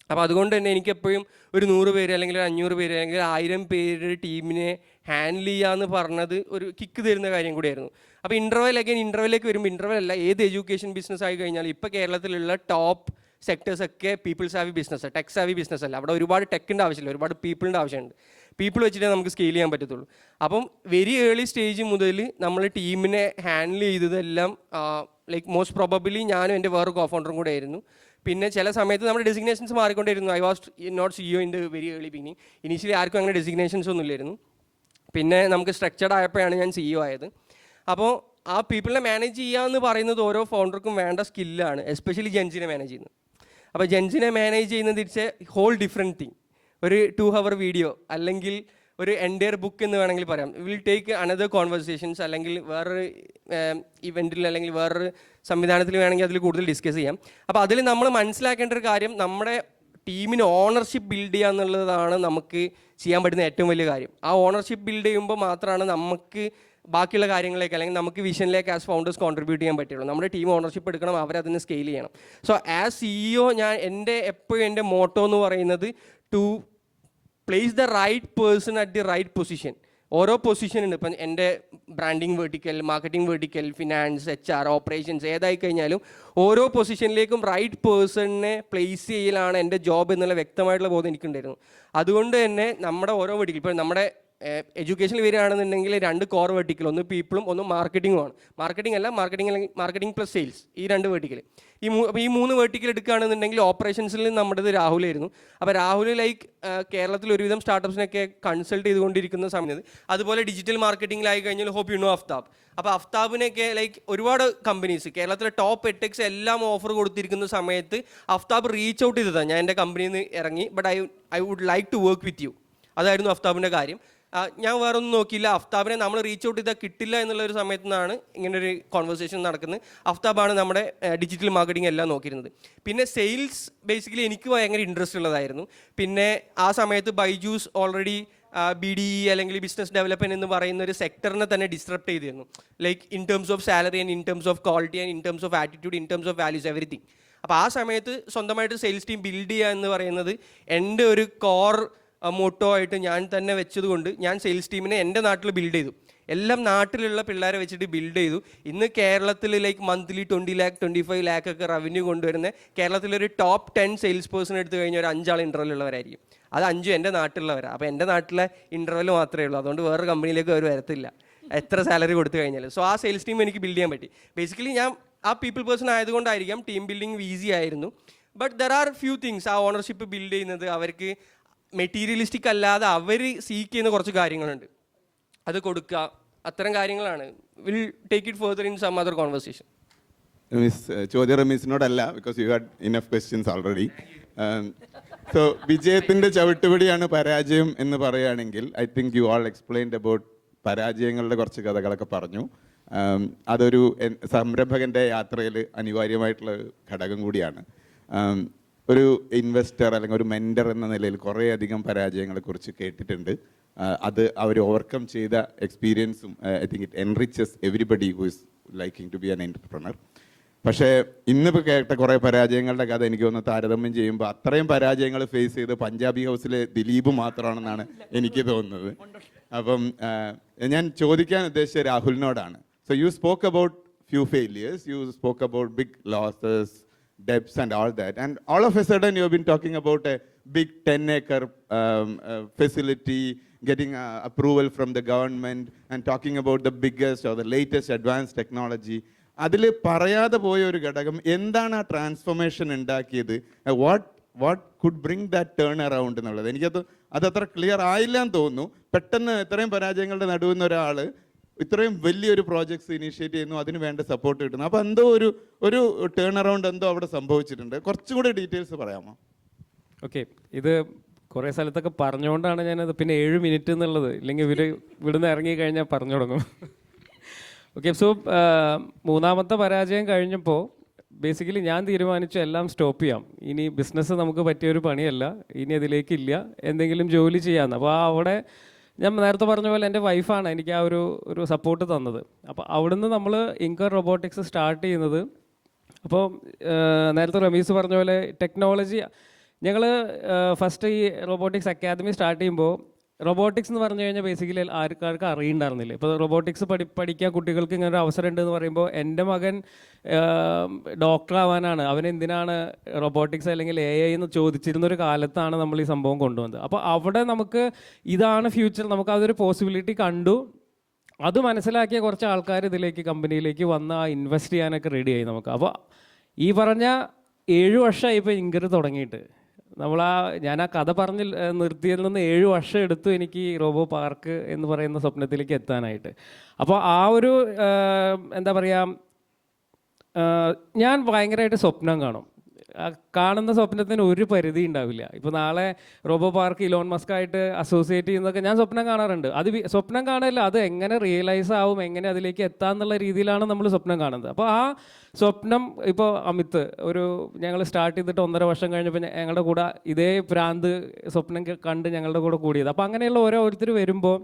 അപ്പോൾ അതുകൊണ്ട് തന്നെ എനിക്കെപ്പോഴും ഒരു 100 പേര് അല്ലെങ്കിൽ 500 പേര് അല്ലെങ്കിൽ 1000 പേര് ടീമിനെ ഹാൻഡിൽ ചെയ്യാന്ന് പറഞ്ഞത് ഒരു കിക്ക് തരുന്ന കാര്യം കൂടിയായിരുന്നു. അപ്പോൾ ഇൻ്റർവെല്ലേക്ക് വരുമ്പോൾ ഇൻ്റർവെൽ അല്ല, ഏത് എഡ്യൂക്കേഷൻ ബിസിനസ് ആയി കഴിഞ്ഞാൽ ഇപ്പോൾ കേരളത്തിലുള്ള ടോപ്പ് സെക്ടേഴ്സൊക്കെ people savvy business, tech savvy business അല്ല. അവിടെ ഒരുപാട് ടെക്കിൻ്റെ ആവശ്യമില്ല, ഒരുപാട് പീപ്പിളിൻ്റെ ആവശ്യമുണ്ട്. പീപ്പിൾ വെച്ചിട്ടേ നമുക്ക് സ്കെയിൽ ചെയ്യാൻ പറ്റത്തുള്ളൂ. അപ്പം വെരി ഏർലി സ്റ്റേജ് മുതൽ നമ്മൾ ടീമിനെ ഹാൻഡിൽ ചെയ്തതെല്ലാം ലൈക്ക് മോസ്റ്റ് പ്രോബബിലി ഞാനും എൻ്റെ വേറെ കോഫൗണ്ടറും കൂടെ ആയിരുന്നു. പിന്നെ ചില സമയത്ത് നമ്മുടെ ഡെസിഗ്നേഷൻസ് മാറിക്കൊണ്ടിരുന്നു. I was not CEO in the very early beginning. Initially ആർക്കും അങ്ങനെ ഡെസിഗ്നേഷൻസ് ഒന്നും ഇല്ലായിരുന്നു. പിന്നെ നമുക്ക് സ്ട്രക്ചർഡ് ആയപ്പോഴാണ് ഞാൻ CEO ആയത്. അപ്പോൾ ആ പീപ്പിളിനെ മാനേജ് ചെയ്യുക എന്ന് പറയുന്നത് ഓരോ ഫൗണ്ടർക്കും വേണ്ട സ്കില്ലാണ്, എസ്പെഷ്യലി ജെൻസിനെ മാനേജ് ചെയ്യുന്നത്. അപ്പോൾ ജെൻസിനെ മാനേജ് ചെയ്യുന്നത് it's a whole different thing. ഒരു 2 hour വീഡിയോ അല്ലെങ്കിൽ ഒരു എൻറ്റയർ ബുക്ക് എന്ന് വേണമെങ്കിൽ പറയാം. വിൽ ടേക്ക് അനദർ കോൺവെർസേഷൻസ്, അല്ലെങ്കിൽ വേറൊരു ഇവൻറ്റിൽ അല്ലെങ്കിൽ വേറൊരു സംവിധാനത്തിൽ വേണമെങ്കിൽ അതിൽ കൂടുതൽ ഡിസ്കസ് ചെയ്യാം. അപ്പോൾ അതിൽ നമ്മൾ മനസ്സിലാക്കേണ്ട ഒരു കാര്യം, നമ്മുടെ ടീമിന് ഓണർഷിപ്പ് ബിൽഡ് ചെയ്യുക എന്നുള്ളതാണ് നമുക്ക് ചെയ്യാൻ പറ്റുന്ന ഏറ്റവും വലിയ കാര്യം. ആ ഓണർഷിപ്പ് ബിൽഡ് ചെയ്യുമ്പോൾ മാത്രമാണ് നമുക്ക് ബാക്കിയുള്ള കാര്യങ്ങളിലേക്ക് അല്ലെങ്കിൽ നമുക്ക് വിഷനിലേക്ക് ആസ് ഫൗണ്ടേഴ്സ് കോൺട്രിബ്യൂട്ട് ചെയ്യാൻ പറ്റുള്ളൂ. നമ്മുടെ ടീം ഓണർഷിപ്പ് എടുക്കണം, അവരതിന് സ്കെയിൽ ചെയ്യണം. സോ ആസ് CEO എപ്പോഴും എൻ്റെ മോട്ടോ എന്ന് പറയുന്നത് to place the right person at the right position. ഓരോ പൊസിഷൻ ഉണ്ട്. ഇപ്പം എൻ്റെ branding vertical, marketing vertical, finance, HR, operations ഏതായി കഴിഞ്ഞാലും ഓരോ പൊസിഷനിലേക്കും റൈറ്റ് പേഴ്സണിനെ പ്ലേസ് ചെയ്യലാണ് എൻ്റെ ജോബ് എന്നുള്ള വ്യക്തമായിട്ടുള്ള ബോധം എനിക്കുണ്ടായിരുന്നു. അതുകൊണ്ട് തന്നെ നമ്മുടെ ഓരോ വെർട്ടിക്കൽ, ഇപ്പോൾ നമ്മുടെ എഡ്യൂക്കേഷനിൽ വരികയാണെന്നുണ്ടെങ്കിൽ 2 കോർ വെർട്ടിക്കൽ, ഒന്ന് പീപ്പിളും ഒന്ന് മാർക്കറ്റിങ്ങുമാണ്. മാർക്കറ്റിംഗ് പ്ലസ് സെയിൽസ്, ഈ 2 വെർട്ടിക്കൽ. ഈ 3 വെർട്ടിക്കൽ എടുക്കുകയാണെന്നുണ്ടെങ്കിൽ ഓപ്പറേഷൻസിൽ നമ്മുടേത് രാഹുലായിരുന്നു. അപ്പോൾ രാഹുൽ കേരളത്തിൽ ഒരുവിധം സ്റ്റാർട്ടപ്സിനൊക്കെ കൺസൾട്ട് ചെയ്തുകൊണ്ടിരിക്കുന്ന സമയത്ത്, അതുപോലെ ഡിജിറ്റൽ മാർക്കറ്റിംഗിലായി കഴിഞ്ഞാൽ ഹോപ്പ് യു നോ അഫ്താബ്. അപ്പോൾ അഫ്താബിനൊക്കെ ഒരുപാട് കമ്പനീസ് കേരളത്തിലെ ടോപ്പ് 8X എല്ലാം ഓഫർ കൊടുത്തിരിക്കുന്ന സമയത്ത് അഫ്താബ് റീച്ച് ഔട്ട് ചെയ്തതാണ്. ഞാൻ എൻ്റെ കമ്പനിയിൽ നിന്ന് ഇറങ്ങി, but I would like to work with you. അതായിരുന്നു അഫ്താബിൻ്റെ കാര്യം. ഞാൻ വേറെ ഒന്നും നോക്കിയില്ല. അഫ്താബിനെ നമ്മൾ റീച്ച് ഔട്ട് ചെയ്താൽ കിട്ടില്ല എന്നുള്ളൊരു സമയത്ത് നിന്നാണ് ഇങ്ങനൊരു കോൺവെർസേഷൻ നടക്കുന്നത്. അഫ്താബാണ് നമ്മുടെ ഡിജിറ്റൽ മാർക്കറ്റിംഗ് എല്ലാം നോക്കിയിരുന്നത്. പിന്നെ സെയിൽസ് ബേസിക്കലി എനിക്ക് ഭയങ്കര ഇൻട്രസ്റ്റ് ഉള്ളതായിരുന്നു. പിന്നെ ആ സമയത്ത് ബൈജൂസ് ഓൾറെഡി BDE അല്ലെങ്കിൽ ബിസിനസ് ഡെവലപ്മെൻറ്റ് എന്ന് പറയുന്ന ഒരു സെക്ടറിനെ തന്നെ ഡിസ്റപ്റ്റ് ചെയ്തിരുന്നു. In terms of salary and in terms of quality and in terms of attitude, in terms of values, everything. അപ്പോൾ ആ സമയത്ത് സ്വന്തമായിട്ട് സെയിൽസ് ടീം ബിൽഡ് ചെയ്യുക എന്ന് പറയുന്നത് എൻ്റെ ഒരു കോർ മോട്ടോ ആയിട്ട് ഞാൻ തന്നെ വെച്ചതുകൊണ്ട് ഞാൻ സെയിൽസ് ടീമിനെ എൻ്റെ നാട്ടിൽ ബിൽഡ് ചെയ്തു. എല്ലാം നാട്ടിലുള്ള പിള്ളേരെ വെച്ചിട്ട് ബിൽഡ് ചെയ്തു. ഇന്ന് കേരളത്തിൽ മന്ത്ലി 20 lakh 25 lakh ഒക്കെ റവന്യൂ കൊണ്ടുവരുന്ന കേരളത്തിലൊരു ടോപ്പ് 10 സെയിൽസ് പേഴ്സൺ എടുത്തു കഴിഞ്ഞാൽ ഒരു 5 ആൾ ഇൻ്റർവ്യൂ ഉള്ളവരായിരിക്കും. അത് 5 എൻ്റെ നാട്ടിലുള്ളവരാണ്. അപ്പോൾ എൻ്റെ നാട്ടിലെ ഇൻ്റർവ്യൂ മാത്രമേ ഉള്ളൂ. അതുകൊണ്ട് വേറെ കമ്പനിയിലേക്ക് അവർ വരത്തില്ല എത്ര സാലറി കൊടുത്തു കഴിഞ്ഞാൽ. സോ ആ സെയിൽസ് ടീം എനിക്ക് ബിൽഡ് ചെയ്യാൻ പറ്റി. ബേസിക്കലി ഞാൻ ആ പീപ്പിൾ പേഴ്സൺ ആയതുകൊണ്ടായിരിക്കാം ടീം ബിൽഡിങ് ഈസി ആയിരുന്നു. But there are few things. ആ ഓണർഷിപ്പ് ബിൽഡ് ചെയ്യുന്നത് അവർക്ക് മെറ്റീരിയലിസ്റ്റിക് അല്ലാതെ അവർ സീക്ക് ചെയ്യുന്ന കുറച്ച് കാര്യങ്ങളുണ്ട്, അത് കൊടുക്കുക, അത്തരം കാര്യങ്ങളാണ്. Will take it further in some other conversation. ചോദ്യം റമീസിനോടല്ല, because you had enough questions already. So വിജയത്തിൻ്റെ ചവിട്ടുപടിയാണ് പരാജയം എന്ന് പറയുകയാണെങ്കിൽ, I think you all explained about പരാജയങ്ങളുടെ കുറച്ച് കഥകളൊക്കെ പറഞ്ഞു. അതൊരു സംരംഭകൻ്റെ യാത്രയിൽ അനിവാര്യമായിട്ടുള്ള ഘടകം കൂടിയാണ്. ഒരു ഇൻവെസ്റ്റർ അല്ലെങ്കിൽ ഒരു മെൻറ്റർ എന്ന നിലയിൽ കുറേയധികം പരാജയങ്ങളെക്കുറിച്ച് കേട്ടിട്ടുണ്ട്. അത് അവർ ഓവർകം ചെയ്ത എക്സ്പീരിയൻസും I think it enriches everybody who is liking to be an entrepreneur. പക്ഷേ ഇന്നിപ്പോൾ കേട്ട കുറേ പരാജയങ്ങളുടെ കഥ എനിക്ക് തോന്നുന്നു താരതമ്യം ചെയ്യുമ്പോൾ അത്രയും പരാജയങ്ങൾ ഫേസ് ചെയ്ത് പഞ്ചാബി ഹൗസിലെ ദിലീപ് മാത്രമാണെന്നാണ് എനിക്ക് തോന്നുന്നത്. അപ്പം ഞാൻ ചോദിക്കാൻ ഉദ്ദേശിച്ച രാഹുലിനോടാണ്. So you spoke about few failures, you spoke about big losses, debts and all that, and all of a sudden you have been talking about a big 10-acre facility, getting approval from the government and talking about the biggest or the latest advanced technology. അതിൽ പറയാതെ പോയ ഒരു ഘടകം എന്താണ് ആ transformation ഉണ്ടാക്കിയത്, what could bring that turn around എന്നുള്ളത് അതത്ര ക്ലിയർ ആയില്ല എന്ന് തോന്നുന്നു. പെട്ടെന്ന് ഇത്രയും പരാജയങ്ങളുടെ നടുവിൽ നിന്ന് ഒരാൾ ഇത്രയും വലിയൊരു പ്രോജക്ട്സ് ഇനീഷ്യേറ്റ് ചെയ്യുന്നു, അതിന് വേണ്ട സപ്പോർട്ട് കിട്ടുന്നു. അപ്പോൾ എന്തോ ഒരു ടേൺ അറൗണ്ട് എന്തോ അവിടെ സംഭവിച്ചിട്ടുണ്ട്. കുറച്ചും കൂടി ഡീറ്റെയിൽസ് പറയാമോ? ഓക്കെ, ഇത് കുറേ സ്ഥലത്തൊക്കെ പറഞ്ഞുകൊണ്ടാണ് ഞാനത് പിന്നെ 7 മിനിറ്റ് എന്നുള്ളത്, ഇല്ലെങ്കിൽ ഇവിടുന്ന് ഇറങ്ങി കഴിഞ്ഞാൽ പറഞ്ഞു തുടങ്ങും. ഓക്കെ, സോ മൂന്നാമത്തെ പരാജയം കഴിഞ്ഞപ്പോൾ ബേസിക്കലി ഞാൻ തീരുമാനിച്ചു എല്ലാം സ്റ്റോപ്പ് ചെയ്യാം. ഇനി ബിസിനസ് നമുക്ക് പറ്റിയൊരു പണിയല്ല, ഇനി അതിലേക്കില്ല, എന്തെങ്കിലും ജോലി ചെയ്യാമെന്ന്. അപ്പോൾ അവിടെ ഞാൻ നേരത്തെ പറഞ്ഞ പോലെ എൻ്റെ വൈഫാണ് എനിക്ക് ആ ഒരു സപ്പോർട്ട് തന്നത്. അപ്പോൾ അവിടുന്ന് നമ്മൾ ഇൻകർ റോബോട്ടിക്സ് സ്റ്റാർട്ട് ചെയ്യുന്നത്. അപ്പോൾ നേരത്തെ റമീസ് പറഞ്ഞ പോലെ ടെക്നോളജി ഞങ്ങൾ ഫസ്റ്റ് ഈ റോബോട്ടിക്സ് അക്കാദമി സ്റ്റാർട്ട് ചെയ്യുമ്പോൾ റോബോട്ടിക്സ് എന്ന് പറഞ്ഞു കഴിഞ്ഞാൽ ബേസിക്കലി ആർക്കാർക്ക് അറിയണ്ടായിരുന്നില്ല. ഇപ്പോൾ റോബോട്ടിക്സ് പഠിക്കാൻ കുട്ടികൾക്ക് ഇങ്ങനെ ഒരു അവസരം ഉണ്ടെന്ന് പറയുമ്പോൾ എൻ്റെ മകൻ ഡോക്ടറാവാനാണ്, അവനെന്തിനാണ് റോബോട്ടിക്സ് അല്ലെങ്കിൽ AI എന്ന് ചോദിച്ചിരുന്നൊരു കാലത്താണ് നമ്മൾ ഈ സംഭവം കൊണ്ടുവന്നത്. അപ്പോൾ അവിടെ നമുക്ക് ഇതാണ് ഫ്യൂച്ചർ, നമുക്ക് അതൊരു പോസിബിലിറ്റി കണ്ടു. അത് മനസ്സിലാക്കിയ കുറച്ച് ആൾക്കാർ ഇതിലേക്ക് കമ്പനിയിലേക്ക് വന്ന് ആ ഇൻവെസ്റ്റ് ചെയ്യാനൊക്കെ റെഡിയായി നമുക്ക്. അപ്പോൾ ഈ പറഞ്ഞ 7 വർഷമായി ഇപ്പോൾ ഇങ്കർ തുടങ്ങിയിട്ട്. ഞാൻ ആ കഥ പറഞ്ഞ് നിർത്തിയതിൽ നിന്ന് 7 വർഷം എടുത്തു എനിക്ക് ഈ റോബോ പാർക്ക് എന്ന് പറയുന്ന സ്വപ്നത്തിലേക്ക് എത്താനായിട്ട്. അപ്പോൾ ആ ഒരു എന്താ പറയുക, ഞാൻ ഭയങ്കരമായിട്ട് സ്വപ്നം കാണും. കാണുന്ന സ്വപ്നത്തിന് ഒരു പരിധി ഉണ്ടാവില്ല. ഇപ്പോൾ നാളെ റോബോ പാർക്ക് ഇലോൺ മസ്ക് ആയിട്ട് അസോസിയേറ്റ് ചെയ്യുന്നതൊക്കെ ഞാൻ സ്വപ്നം കാണാറുണ്ട്. അത് സ്വപ്നം കാണാനില്ല, അത് എങ്ങനെ റിയലൈസ് ആവും, എങ്ങനെ അതിലേക്ക് എത്താമെന്നുള്ള രീതിയിലാണ് നമ്മൾ സ്വപ്നം കാണുന്നത്. അപ്പോൾ ആ സ്വപ്നം ഇപ്പോൾ അമിത് ഞങ്ങൾ സ്റ്റാർട്ട് ചെയ്തിട്ട് 1.5 വർഷം കഴിഞ്ഞപ്പോൾ ഞങ്ങളുടെ കൂടെ ഇതേ ഭ്രാന്ത് സ്വപ്നം കണ്ട് ഞങ്ങളുടെ കൂടെ കൂടിയത്. അപ്പോൾ അങ്ങനെയുള്ള ഓരോരുത്തർ വരുമ്പോൾ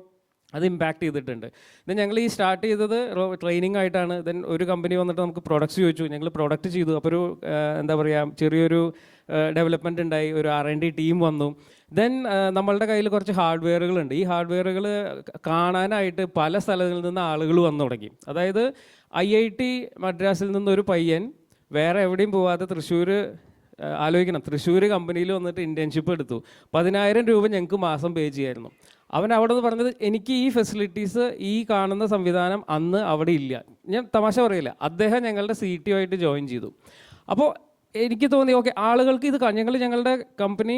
അത് ഇമ്പാക്റ്റ് ചെയ്തിട്ടുണ്ട്. ദെൻ ഞങ്ങൾ ഈ സ്റ്റാർട്ട് ചെയ്തത് ട്രെയിനിങ് ആയിട്ടാണ്. ദെൻ ഒരു കമ്പനി വന്നിട്ട് നമുക്ക് പ്രൊഡക്ട്സ് ചോദിച്ചു, ഞങ്ങൾ പ്രൊഡക്റ്റ് ചെയ്തു. അപ്പോൾ എന്താ പറയുക, ചെറിയൊരു ഡെവലപ്മെൻറ്റ് ഉണ്ടായി, ഒരു R&D ടീം വന്നു. ദെൻ നമ്മളുടെ കയ്യിൽ കുറച്ച് ഹാർഡ്വെയറുകളുണ്ട്. ഈ ഹാർഡ്വെയറുകൾ കാണാനായിട്ട് പല സ്ഥലങ്ങളിൽ നിന്ന് ആളുകൾ വന്നു തുടങ്ങി. അതായത് IIT മദ്രാസിൽ നിന്നൊരു പയ്യൻ വേറെ എവിടെയും പോവാതെ ആലോചിക്കണം, തൃശ്ശൂർ കമ്പനിയിൽ വന്നിട്ട് ഇൻറ്റേൺഷിപ്പ് എടുത്തു. 10,000 രൂപ ഞങ്ങൾക്ക് മാസം പേ ചെയ്യായിരുന്നു. അവൻ അവിടെ നിന്ന് പറഞ്ഞത്, എനിക്ക് ഈ ഫെസിലിറ്റീസ്, ഈ കാണുന്ന സംവിധാനം അന്ന് അവിടെ ഇല്ല. ഞാൻ തമാശ പറയില്ല, അദ്ദേഹം ഞങ്ങളുടെ CTO ആയിട്ട് ജോയിൻ ചെയ്തു. അപ്പോൾ എനിക്ക് തോന്നി, ഓക്കെ, ആളുകൾക്ക് ഇത് ഞങ്ങളുടെ കമ്പനി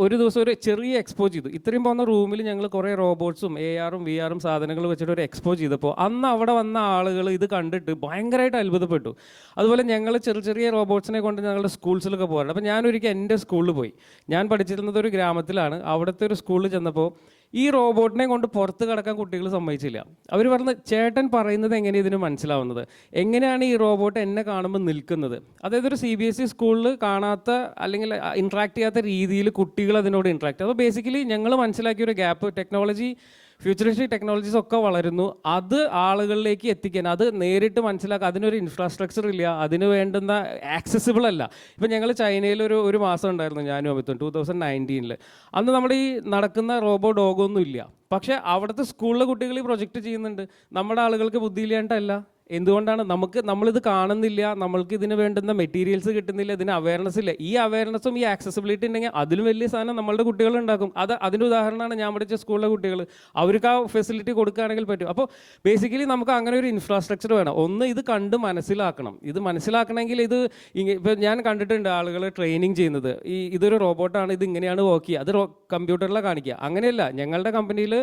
ഒരു ദിവസം ഒരു ചെറിയ എക്സ്പോ ചെയ്തു. ഇത്രയും പോകുന്ന റൂമിൽ ഞങ്ങൾ കുറേ റോബോട്ട്സും AR-ഉം VR-ഉം സാധനങ്ങൾ വെച്ചിട്ട് ഒരു എക്സ്പോ ചെയ്തപ്പോൾ അന്ന് അവിടെ വന്ന ആളുകൾ ഇത് കണ്ടിട്ട് ഭയങ്കരമായിട്ട് അത്ഭുതപ്പെട്ടു. അതുപോലെ ഞങ്ങൾ ചെറിയ റോബോട്ട്സിനെ കൊണ്ട് ഞങ്ങളുടെ സ്കൂൾസിലൊക്കെ പോകാറുണ്ട്. അപ്പോൾ ഞാനൊരിക്കൽ എൻ്റെ സ്കൂളിൽ പോയി. ഞാൻ പഠിച്ചിരുന്നത് ഒരു ഗ്രാമത്തിലാണ്. അവിടുത്തെ ഒരു സ്കൂളിൽ ചെന്നപ്പോൾ ഈ റോബോട്ടിനെ കൊണ്ട് പുറത്ത് കിടക്കാൻ കുട്ടികൾ സമ്മതിച്ചില്ല. അവർ പറഞ്ഞ്, ചേട്ടൻ പറയുന്നത് എങ്ങനെയാണ് ഇതിന് മനസ്സിലാവുന്നത്, എങ്ങനെയാണ് ഈ റോബോട്ട് എന്നെ കാണുമ്പോൾ നിൽക്കുന്നത്. അതായത് ഒരു CBSE സ്കൂളിൽ കാണാത്ത അല്ലെങ്കിൽ ഇൻട്രാക്ട് ചെയ്യാത്ത രീതിയിൽ കുട്ടികൾ അതിനോട് ഇൻട്രാക്ട്. അപ്പോൾ ബേസിക്കലി ഞങ്ങൾ മനസ്സിലാക്കിയ ഒരു ഗ്യാപ്പ്, ഫ്യൂച്ചറിസ്റ്റിക് ടെക്നോളജീസ് ഒക്കെ വളരുന്നു, അത് ആളുകളിലേക്ക് എത്തിക്കാൻ, അത് നേരിട്ട് മനസ്സിലാക്കുക. അതിനൊരു ഇൻഫ്രാസ്ട്രക്ചർ ഇല്ല, അതിന് വേണ്ടുന്ന ആക്സസിബിൾ അല്ല. ഇപ്പം ഞങ്ങൾ ചൈനയിൽ ഒരു മാസം ഉണ്ടായിരുന്നു, ഞാനും അമിത്തും, 2019. അന്ന് നമ്മുടെ ഈ നടക്കുന്ന റോബോ ഡോഗൊന്നും ഇല്ല. പക്ഷേ അവിടുത്തെ സ്കൂളിലെ കുട്ടികൾ ഈ പ്രൊജക്റ്റ് ചെയ്യുന്നുണ്ട്. നമ്മുടെ ആളുകൾക്ക് ബുദ്ധിയില്ലാണ്ടല്ല. എന്തുകൊണ്ടാണ്? നമ്മളിത് കാണുന്നില്ല, നമ്മൾക്ക് ഇതിന് വേണ്ടുന്ന മെറ്റീരിയൽസ് കിട്ടുന്നില്ല, ഇതിന് അവയർനെസ് ഇല്ല. ഈ അവയർനെസ്സും ഈ ആക്സസിബിലിറ്റി ഉണ്ടെങ്കിൽ അതിലും വലിയ സാധനം നമ്മളുടെ കുട്ടികൾ ഉണ്ടാക്കും. അതിൻ്റെ ഉദാഹരണമാണ് ഞാൻ പഠിച്ച സ്കൂളിലെ കുട്ടികൾ. അവർക്ക് ആ ഫെസിലിറ്റി കൊടുക്കുകയാണെങ്കിൽ പറ്റും. അപ്പോൾ ബേസിക്കലി നമുക്ക് അങ്ങനെ ഒരു ഇൻഫ്രാസ്ട്രക്ചർ വേണം. ഒന്ന്, ഇത് കണ്ട് മനസ്സിലാക്കണം. ഇത് മനസ്സിലാക്കണമെങ്കിൽ ഇപ്പോൾ ഞാൻ കണ്ടിട്ടുണ്ട് ആളുകൾ ട്രെയിനിങ് ചെയ്യുന്നത്, ഇതൊരു റോബോട്ടാണ്, ഇത് ഇങ്ങനെയാണ് വർക്ക് ചെയ്യുക, അത് കമ്പ്യൂട്ടറിലാണ് കാണിക്കുക. അങ്ങനെയല്ല, ഞങ്ങളുടെ കമ്പനിയിൽ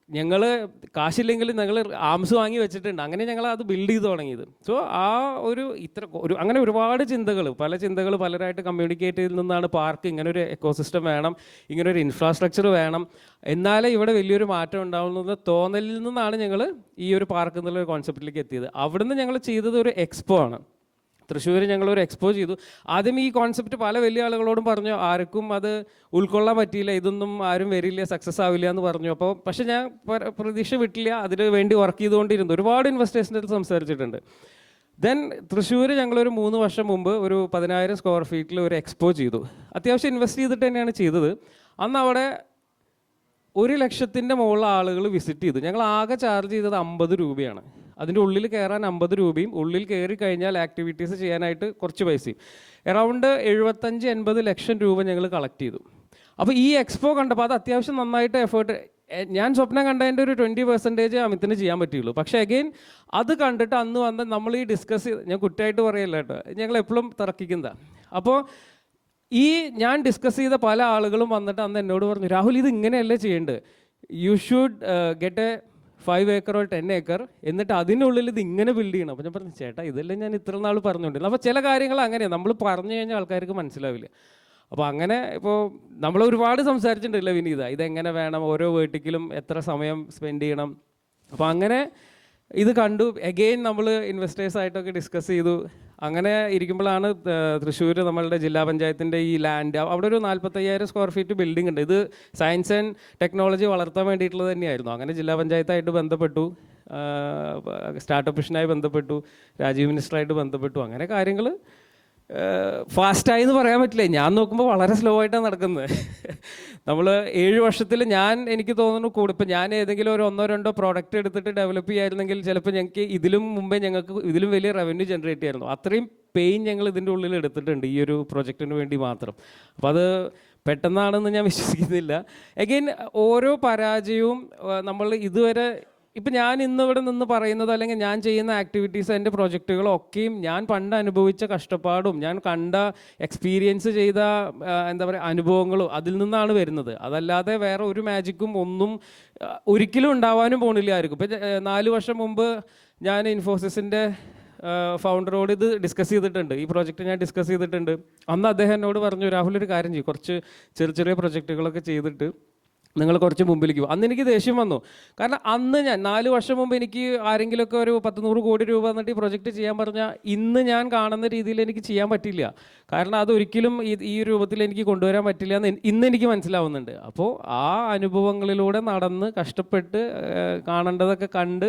ഞങ്ങൾ കാശില്ലെങ്കിൽ ഞങ്ങൾ ആംസ് വാങ്ങി വെച്ചിട്ടുണ്ട്. അങ്ങനെ ഞങ്ങൾ അത് ബിൽഡ് ചെയ്ത് തുടങ്ങിയത്. സോ ആ അങ്ങനെ ഒരുപാട് പല ചിന്തകൾ പലരായിട്ട് കമ്മ്യൂണിക്കേറ്റ് ചെയ്ത് നിന്നാണ് പാർക്ക് ഇങ്ങനൊരു എക്കോസിസ്റ്റം വേണം, ഇങ്ങനൊരു ഇൻഫ്രാസ്ട്രക്ചർ വേണം, എന്നാലേ ഇവിടെ വലിയൊരു മാറ്റം ഉണ്ടാവുന്ന തോന്നലിൽ നിന്നാണ് ഞങ്ങൾ ഈ ഒരു പാർക്ക് എന്നുള്ളൊരു കോൺസെപ്റ്റിലേക്ക് എത്തിയത്. അവിടുന്ന് ഞങ്ങൾ ചെയ്തത് ഒരു എക്സ്പോ ആണ്. തൃശ്ശൂർ ഞങ്ങളൊരു എക്സ്പോ ചെയ്തു. ആദ്യം ഈ കോൺസെപ്റ്റ് പല വലിയ ആളുകളോടും പറഞ്ഞു, ആർക്കും അത് ഉൾക്കൊള്ളാൻ പറ്റിയില്ല, ഇതൊന്നും ആരും വരില്ല, സക്സസ് ആവില്ല എന്ന് പറഞ്ഞു. അപ്പോൾ പക്ഷേ ഞാൻ പ്രതീക്ഷ വിട്ടില്ല, അതിന് വേണ്ടി വർക്ക് ചെയ്തുകൊണ്ടിരുന്നു. ഒരുപാട് ഇൻവെസ്റ്റേഴ്സിൻ്റെ അടുത്ത് സംസാരിച്ചിട്ടുണ്ട്. ദെൻ തൃശ്ശൂർ ഞങ്ങളൊരു 3 വർഷം മുമ്പ് ഒരു 10,000 സ്ക്വയർ ഫീറ്റിൽ ഒരു എക്സ്പോ ചെയ്തു. അത്യാവശ്യം ഇൻവെസ്റ്റ് ചെയ്തിട്ട് തന്നെയാണ് ചെയ്തത്. അന്ന് അവിടെ 1,00,000-ൻ്റെ മുകളിൽ ആളുകൾ വിസിറ്റ് ചെയ്തു. ഞങ്ങൾ ആകെ ചാർജ് ചെയ്തത് 50 രൂപയാണ്. അതിൻ്റെ ഉള്ളിൽ കയറാൻ 50 രൂപയും, ഉള്ളിൽ കയറി കഴിഞ്ഞാൽ ആക്ടിവിറ്റീസ് ചെയ്യാനായിട്ട് കുറച്ച് പൈസയും. അറൗണ്ട് 75-80 ലക്ഷം രൂപ ഞങ്ങൾ കളക്ട് ചെയ്തു. അപ്പോൾ ഈ എക്സ്പോ കണ്ടപ്പോൾ അത് അത്യാവശ്യം നന്നായിട്ട് എഫേർട്ട്, ഞാൻ സ്വപ്നം കണ്ടതിൻ്റെ ഒരു 20% അമിത്തിന് ചെയ്യാൻ പറ്റുള്ളൂ. പക്ഷേ അഗെയിൻ അത് കണ്ടിട്ട് അന്ന് വന്ന് നമ്മൾ ഈ ഡിസ്കസ് ചെയ്ത്, ഞാൻ കുറ്റമായിട്ട് പറയല്ല കേട്ടോ, ഞങ്ങൾ എപ്പോഴും തർക്കിക്കുന്നതാണ്. അപ്പോൾ ഞാൻ ഡിസ്കസ് ചെയ്ത പല ആളുകളും വന്നിട്ട് അന്ന് എന്നോട് പറഞ്ഞു, രാഹുൽ ഇത് ഇങ്ങനെയല്ലേ ചെയ്യേണ്ടത്, you should get A 5 acre or 10 acre, എന്നിട്ട് അതിനുള്ളിൽ ഇത് ഇങ്ങനെ ബിൽഡ് ചെയ്യണം. അപ്പോൾ ഞാൻ പറഞ്ഞു, ചേട്ടാ ഇതെല്ലാം ഞാൻ ഇത്ര നാൾ പറഞ്ഞുകൊണ്ടിരുന്നു. അപ്പോൾ ചില കാര്യങ്ങൾ അങ്ങനെയാണ്, നമ്മൾ പറഞ്ഞു കഴിഞ്ഞാൽ ആൾക്കാർക്ക് മനസ്സിലാവില്ല. അപ്പോൾ അങ്ങനെ ഇപ്പോൾ നമ്മൾ ഒരുപാട് സംസാരിച്ചിട്ടുണ്ടല്ലോ വിനീത, ഇതെങ്ങനെ വേണം, ഓരോ വേർട്ടിക്കലും എത്ര സമയം സ്പെൻഡ് ചെയ്യണം. അപ്പോൾ അങ്ങനെ ഇത് കണ്ടു. അഗെയിൻ നമ്മൾ ഇൻവെസ്റ്റേഴ്സായിട്ടൊക്കെ ഡിസ്കസ് ചെയ്തു. അങ്ങനെ ഇരിക്കുമ്പോഴാണ് തൃശ്ശൂർ നമ്മളുടെ ജില്ലാ പഞ്ചായത്തിൻ്റെ ഈ ലാൻഡ്, അവിടെ ഒരു 45,000 സ്ക്വയർ ഫീറ്റ് ബിൽഡിംഗ് ഉണ്ട്. ഇത് സയൻസ് ആൻഡ് ടെക്നോളജി വളർത്താൻ വേണ്ടിയിട്ടുള്ളത് തന്നെയായിരുന്നു. അങ്ങനെ ജില്ലാ പഞ്ചായത്തായിട്ട് ബന്ധപ്പെട്ടു, സ്റ്റാർട്ടപ്പ് മിഷനായി ബന്ധപ്പെട്ടു, രാജീവ് മിനിസ്റ്ററായിട്ട് ബന്ധപ്പെട്ടു. അങ്ങനെ കാര്യങ്ങൾ ഫാസ്റ്റായി എന്ന് പറയാൻ പറ്റില്ല. ഞാൻ നോക്കുമ്പോൾ വളരെ സ്ലോ ആയിട്ടാണ് നടക്കുന്നത്. നമ്മൾ 7 വർഷത്തിൽ എനിക്ക് തോന്നുന്നു ഇപ്പം ഞാൻ ഏതെങ്കിലും ഒരു 1-2 പ്രോഡക്റ്റ് എടുത്തിട്ട് ഡെവലപ്പ് ചെയ്യായിരുന്നെങ്കിൽ ചിലപ്പോൾ ഞങ്ങൾക്ക് ഇതിലും വലിയ റവന്യൂ ജനറേറ്റ് ചെയ്യായിരുന്നു. അത്രയും പെയിൻ ഞങ്ങൾ ഇതിൻ്റെ ഉള്ളിൽ എടുത്തിട്ടുണ്ട് ഈ ഒരു പ്രൊജക്റ്റിന് വേണ്ടി മാത്രം. അപ്പോൾ അത് പെട്ടെന്നാണെന്ന് ഞാൻ വിശ്വസിക്കുന്നില്ല. അഗെയിൻ ഓരോ പരാജയവും നമ്മൾ ഇതുവരെ ഇപ്പം ഞാൻ ഇന്ന് ഇവിടെ നിന്ന് പറയുന്നത് അല്ലെങ്കിൽ ഞാൻ ചെയ്യുന്ന ആക്ടിവിറ്റീസ് എൻ്റെ പ്രൊജക്റ്റുകളും ഒക്കെയും ഞാൻ പണ്ട് അനുഭവിച്ച കഷ്ടപ്പാടും ഞാൻ കണ്ട എക്സ്പീരിയൻസ് ചെയ്ത എന്താ പറയുക അനുഭവങ്ങളും അതിൽ നിന്നാണ് വരുന്നത്. അതല്ലാതെ വേറെ ഒരു മാജിക്കും ഒന്നും ഒരിക്കലും ഉണ്ടാവാനും പോണില്ല ആർക്കും. ഇപ്പം 4 വർഷം മുമ്പ് ഞാൻ ഇൻഫോസിസിൻ്റെ ഫൗണ്ടറോട് ഇത് ഡിസ്കസ് ചെയ്തിട്ടുണ്ട്, ഈ പ്രോജക്റ്റ് ഞാൻ ഡിസ്കസ് ചെയ്തിട്ടുണ്ട്. അന്ന് അദ്ദേഹം എന്നോട് പറഞ്ഞു, രാഹുൽ ഒരു കാര്യം ചെയ്യും, കുറച്ച് ചെറിയ പ്രൊജക്റ്റുകളൊക്കെ ചെയ്തിട്ട് നിങ്ങൾ കുറച്ച് മുമ്പിലേക്ക് പോകും. അന്ന് എനിക്ക് ദേഷ്യം വന്നു. കാരണം അന്ന് ഞാൻ 4 വർഷം മുമ്പ് എനിക്ക് ആരെങ്കിലുമൊക്കെ ഒരു 100-100 കോടി രൂപ എന്നിട്ട് ഈ പ്രൊജക്റ്റ് ചെയ്യാൻ പറഞ്ഞാൽ ഇന്ന് ഞാൻ കാണുന്ന രീതിയിൽ എനിക്ക് ചെയ്യാൻ പറ്റില്ല. കാരണം അതൊരിക്കലും ഈ രൂപത്തിൽ എനിക്ക് കൊണ്ടുവരാൻ പറ്റില്ല എന്ന് ഇന്ന് എനിക്ക് മനസ്സിലാവുന്നുണ്ട്. അപ്പോൾ ആ അനുഭവങ്ങളിലൂടെ നടന്ന് കഷ്ടപ്പെട്ട് കാണേണ്ടതൊക്കെ കണ്ട്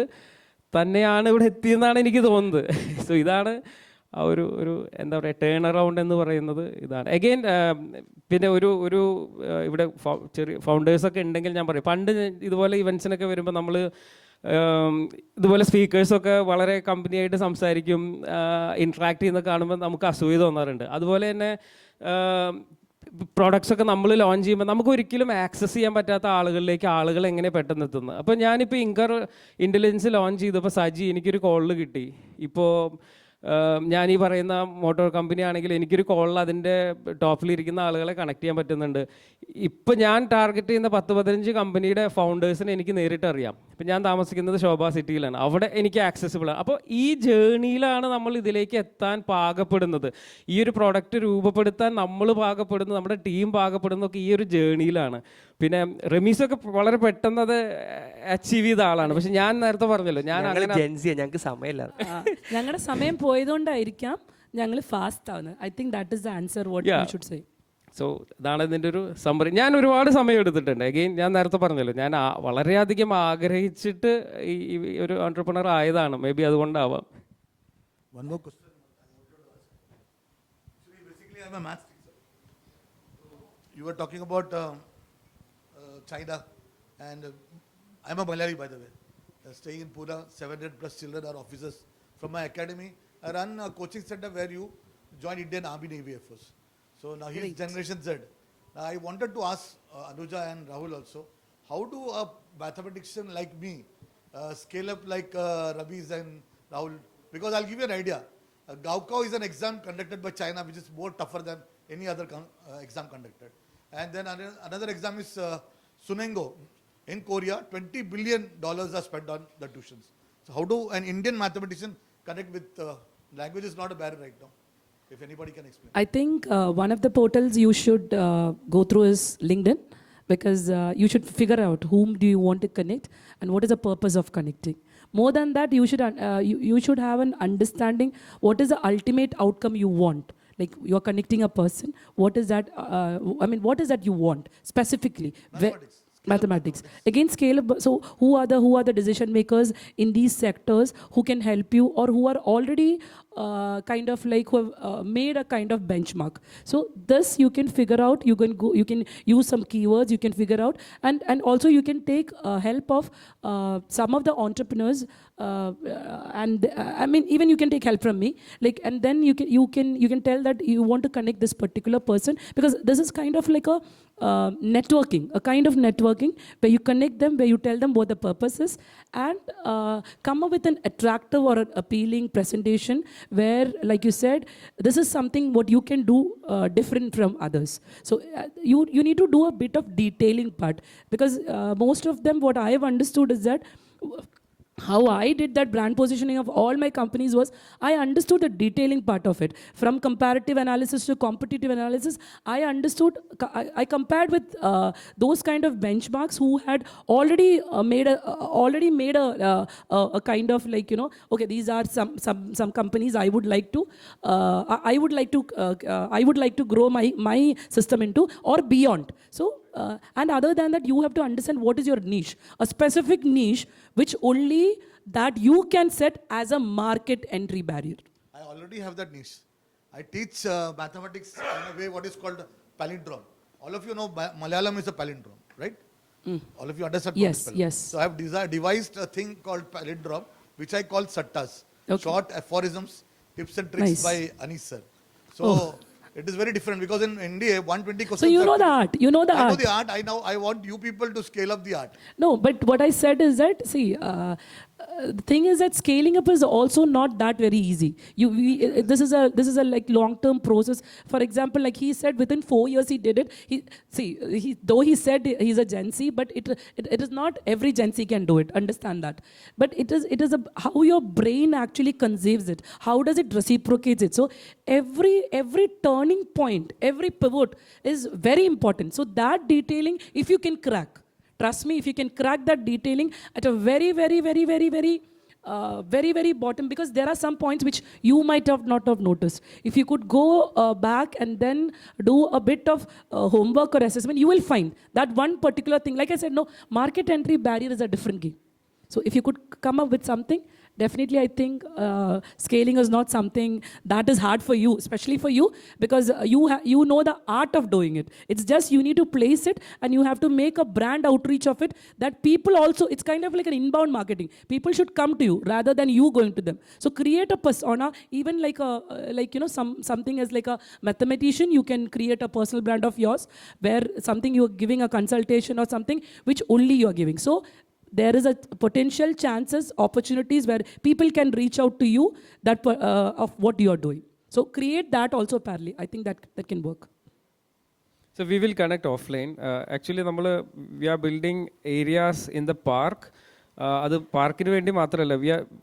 തന്നെയാണ് ഇവിടെ എത്തിയെന്നാണ് എനിക്ക് തോന്നുന്നത്. സോ ഇതാണ് ആ ഒരു എന്താ പറയുക ടേൺ അറൗണ്ട് എന്ന് പറയുന്നത് ഇതാണ്. അഗെയിൻ പിന്നെ ഒരു ഇവിടെ ചെറിയ ഫൗണ്ടേഴ്സൊക്കെ ഉണ്ടെങ്കിൽ ഞാൻ പറയും, പണ്ട് ഇതുപോലെ ഇവൻറ്റ്സിനൊക്കെ വരുമ്പോൾ നമ്മൾ ഇതുപോലെ സ്പീക്കേഴ്സൊക്കെ വളരെ കമ്പനിയായിട്ട് സംസാരിക്കും, ഇൻട്രാക്ട് ചെയ്യുന്ന കാണുമ്പോൾ നമുക്ക് അസൂയ തോന്നാറുണ്ട്. അതുപോലെ തന്നെ പ്രോഡക്ട്സ് ഒക്കെ നമ്മൾ ലോഞ്ച് ചെയ്യുമ്പോൾ നമുക്ക് ഒരിക്കലും ആക്സസ് ചെയ്യാൻ പറ്റാത്ത ആളുകളിലേക്ക് ആളുകൾ എങ്ങനെ പെട്ടെന്ന് എത്തുന്നത്. അപ്പോൾ ഞാനിപ്പോൾ ഇൻകർ ഇൻ്റലിജൻസ് ലോഞ്ച് ചെയ്തപ്പോൾ സജി എനിക്കൊരു കോളിൽ കിട്ടി. ഇപ്പോൾ ഞാൻ ഈ പറയുന്ന മോട്ടോർ കമ്പനി ആണെങ്കിൽ എനിക്കൊരു കോളിൽ അതിൻ്റെ ടോപ്പിലിരിക്കുന്ന ആളുകളെ കണക്ട് ചെയ്യാൻ പറ്റുന്നുണ്ട്. ഇപ്പം ഞാൻ ടാർഗറ്റ് ചെയ്യുന്ന 10-15 കമ്പനിയുടെ ഫൗണ്ടേഴ്സിനെ എനിക്ക് നേരിട്ട് അറിയാം. ഇപ്പം ഞാൻ താമസിക്കുന്നത് ശോഭ സിറ്റിയിലാണ്, അവിടെ എനിക്ക് ആക്സസിബിൾ ആണ്. അപ്പോൾ ഈ ജേണിയിലാണ് നമ്മൾ ഇതിലേക്ക് എത്താൻ പാകപ്പെടുന്നത്. ഈ ഒരു പ്രോഡക്റ്റ് രൂപപ്പെടുത്താൻ നമ്മൾ പാകപ്പെടുന്നത്, നമ്മുടെ ടീം പാകപ്പെടുന്നതൊക്കെ ഈ ഒരു ജേണിയിലാണ്. പിന്നെ റമീസൊക്കെ വളരെ പെട്ടെന്ന് അത് അച്ചീവ് ചെയ്ത ആളാണ്. പക്ഷെ ഞാൻ നേരത്തെ പറഞ്ഞല്ലോ, ഞാൻ ഞങ്ങൾക്ക് സമയമില്ല. ഞങ്ങളുടെ സമയം പോയതുകൊണ്ടായിരിക്കാം ഞങ്ങൾ ഫാസ്റ്റ് ആവുന്നത്. I think that is the answer what you should say. So ഇതാണ് ഇതിൻ്റെ ഒരു സമ്മറി. ഞാൻ ഒരുപാട് സമയം എടുത്തിട്ടുണ്ട്. അഗെയിൻ ഞാൻ നേരത്തെ പറഞ്ഞല്ലോ, ഞാൻ വളരെയധികം ആഗ്രഹിച്ചിട്ട് ഈ ഒരു എൻട്രപ്രണർ ആയതാണ്. മേ ബി അതുകൊണ്ടാവാം. One more question. Actually, basically, I'm a maths teacher. You were talking about China, and I'm a Malayali, by the way. Staying in Pune, 700 plus children are officers. From my academy, I run a coaching center where you join Indian Army, Navy, Air Force. So now he's Generation Z. Now I wanted to ask Anuja and Rahul also, how do a mathematician like me scale up like Ravi's and Rahul? Because I'll give you an idea. Gaokao is an exam conducted by China, which is more tougher than any other exam conducted. And then another exam is Sunengo in Korea. $20 billion are spent on the tuitions. So how do an Indian mathematician connect with language is not a barrier right now? If anybody can explain. I think one of the portals you should go through is LinkedIn, because you should figure out whom do you want to connect and what is the purpose of connecting. More than that, you should have an understanding what is the ultimate outcome you want. Like you are connecting a person, what is that? What is that you want specifically? Mathematics. Again, scale up. So who are the decision makers in these sectors who can help you, or who are already kind of like who have made a kind of benchmark. So this you can figure out. You can use some keywords. You can figure out, and also you can take help of some of the entrepreneurs. Even you can take help from me. Like, and then you can tell that you want to connect this particular person, because this is kind of like a a kind of networking where you connect them, where you tell them what the purpose is, and come up with an attractive or an appealing presentation where, like you said, this is something what you can do different from others. So you need to do a bit of detailing part, because most of them, what I have understood is that how I did that brand positioning of all my companies was I understood the detailing part of it. From comparative analysis to competitive analysis, I understood, I compared with those kind of benchmarks who had already made a kind of like, okay, these are some companies I would like to grow my system into or beyond. So and other than that, you have to understand what is your niche, a specific niche which only that you can set as a market entry barrier. I already have that niche. I teach mathematics in a way what is called palindrome. All of you know Malayalam is a palindrome, right? All of you understand? Yes, yes. So I have devised a thing called palindrome, which I call sattas. Okay. Short aphorisms, tips and tricks Nice. by Anis sir. So It is very different because in India, 120 questions. So you know the art. You know the I know art. the art. I want you people to scale up the art. No, but what I said is that, see, the thing is that scaling up is also not that very easy. This is a like long-term process. For example, like he said, within 4 years he did it. Though he said he's a Gen Z, but it is not every Gen Z can do it. Understand that. But it is how your brain actually conceives it. How does it reciprocates it? So every turning point, every pivot is very important. So that detailing, if you can crack. Trust me, if you can crack that detailing at a very, very bottom, because there are some points which you might have not have noticed. If you could go back and then do a bit of homework or assessment, you will find that one particular thing. Like I said, no, market entry barrier is a different game. So if you could come up with something, definitely I think scaling is not something that is hard for you, especially for you, because you know the art of doing it. It's just you need to place it and you have to make a brand outreach of it, that people also, it's kind of like an inbound marketing. People should come to you rather than you going to them. So create a persona, even like something as like a mathematician, you can create a personal brand of yours where something you're giving a consultation or something which only you're giving. So there is a potential chances, opportunities where people can reach out to you that of what you are doing. So create that also parallel. I think that can work. So we will connect offline. Actually, we are building areas in the park. അത് പാർക്കിന് വേണ്ടി മാത്രമല്ല,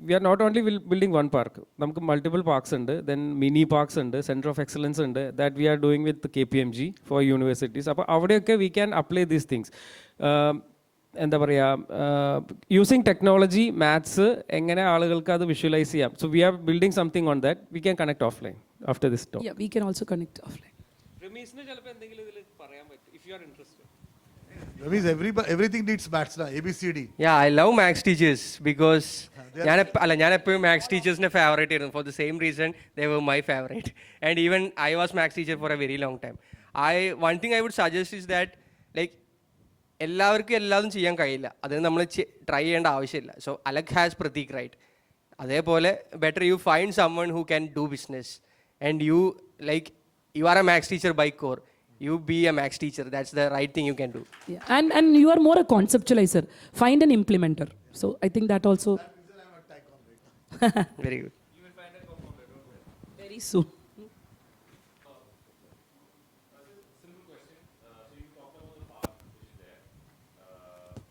we are not only building one park. നമുക്ക് multiple parks ഉണ്ട്, then mini parks ഉണ്ട്, center of excellence ഉണ്ട്, that we are doing with KPMG for universities. അപ്പോൾ അവിടെയൊക്കെ we can apply these things. എന്താ പറയുക, യൂസിങ് ടെക്നോളജി, മാത്സ്, എങ്ങനെ ആളുകൾക്ക് അത് വിഷ്വലൈസ് ചെയ്യാം. So we are building something on that. We can connect offline after this talk. Yeah, we can also connect offline. രമീസിന് ചിലപ്പോൾ എന്തെങ്കിലും ഇതിൽ പറയാൻ പറ്റും, if you are interested. Ramesh, everything needs maths now, ABCD. Yeah, I love maths teachers because ഞാൻ എപ്പോഴും maths ടീച്ചേഴ്സിൻ്റെ favourite ആയിരുന്നു. For the same reason they were my favourite. And even I was maths teacher for a very long time. One thing I would suggest is that like എല്ലാവർക്കും എല്ലാതും ചെയ്യാൻ കഴിയില്ല, അതിന് നമ്മൾ ട്രൈ ചെയ്യേണ്ട ആവശ്യമില്ല. So Alakh has Prateek, right? അതേപോലെ better you find someone who can do business and you are a maths teacher by core. You be a maths teacher. That's the right thing you can do. Yeah. And you are more a conceptualizer. Find an implementer. So I think that also. Very good. You will find a co-founder, don't worry. Very soon. Simple question. So you talked about the park which is there.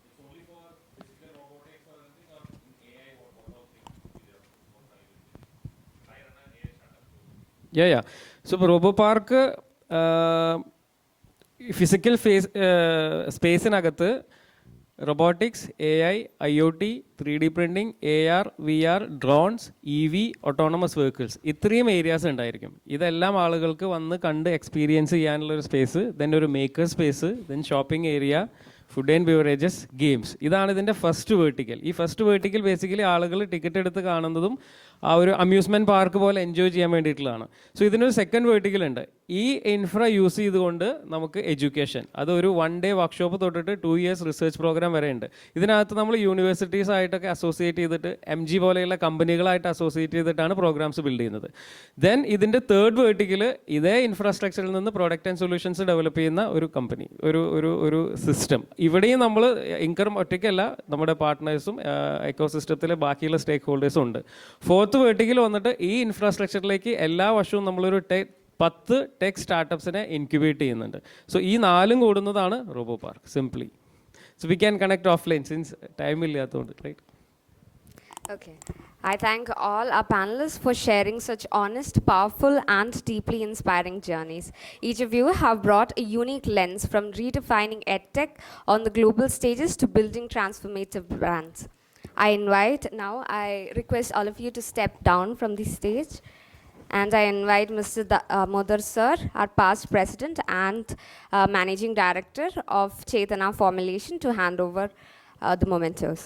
It's only for physical robotics or anything, or in AI, what all things will be there? I run an AI startup. Yeah. So RoboPark, physical സ്പേസിനകത്ത് robotics, AI, IoT, 3D printing, AR, VR, drones, EV, autonomous vehicles, ഇത്രയും areas ഉണ്ടായിരിക്കും. ഇതെല്ലാം ആളുകൾക്ക് വന്ന് കണ്ട് experience ചെയ്യാനുള്ളൊരു space. Then ഒരു maker space, then shopping area, food and beverages, games. ഇതാണ് ഇതിൻ്റെ ഫസ്റ്റ് വേർട്ടിക്കൽ. ഈ ഫസ്റ്റ് വേർട്ടിക്കൽ ബേസിക്കലി ആളുകൾ ടിക്കറ്റ് എടുത്ത് കാണുന്നതും ആ ഒരു അമ്യൂസ്മെൻറ്റ് പാർക്ക് പോലെ എൻജോയ് ചെയ്യാൻ വേണ്ടിയിട്ടുള്ളതാണ്. സോ ഇതിനൊരു സെക്കൻഡ് വേർട്ടിക്കൽ ഉണ്ട്. ഈ ഇൻഫ്ര യൂസ് ചെയ്തുകൊണ്ട് നമുക്ക് എഡ്യൂക്കേഷൻ, അതൊരു 1 day വർക്ക്ഷോപ്പ് തൊട്ടിട്ട് 2 years റിസർച്ച് പ്രോഗ്രാം വരെ ഉണ്ട്. ഇതിനകത്ത് നമ്മൾ യൂണിവേഴ്സിറ്റീസ് ആയിട്ടൊക്കെ അസോസിയേറ്റ് ചെയ്തിട്ട് MG പോലെയുള്ള കമ്പനികളായിട്ട് അസോസിയേറ്റ് ചെയ്തിട്ടാണ് പ്രോഗ്രാംസ് ബിൽഡ് ചെയ്യുന്നത്. ദെൻ ഇതിൻ്റെ തേർഡ് വേർട്ടിക്കൽ ഇതേ ഇൻഫ്രാസ്ട്രക്ചറിൽ നിന്ന് പ്രോഡക്റ്റ് ആൻഡ് സൊല്യൂഷൻസ് ഡെവലപ്പ് ചെയ്യുന്ന ഒരു കമ്പനി, ഒരു സിസ്റ്റം. ഇവിടെയും നമ്മൾ ഇൻകം ഒറ്റയ്ക്കല്ല, നമ്മുടെ പാർട്ട്നേഴ്സും എക്കോസിസ്റ്റത്തിലെ ബാക്കിയുള്ള സ്റ്റേക്ക് ഹോൾഡേഴ്സും ഉണ്ട്. ഫോർത്ത് വേർട്ടിക്കൽ വന്നിട്ട് ഈ ഇൻഫ്രാസ്ട്രക്ചറിലേക്ക് എല്ലാ വർഷവും നമ്മളൊരു 10 ടെക് സ്റ്റാർട്ടപ്സിനെ ഇൻക്യുബേറ്റ് ചെയ്യുന്നുണ്ട്. സോ ഈ 4 കൂടുന്നതാണ് RoboPark simply. So we can connect offline since time ഇല്ലാത്തതുകൊണ്ട്, right? Okay. I thank all our panelists for sharing such honest, powerful, and deeply inspiring journeys. Each of you have brought a unique lens from redefining EdTech on the global stages to building transformative brands. I request all of you to step down from the stage. And I invite Mr. Modar Sir, our past president and managing director of Chetana Formulation, to hand over the mementos.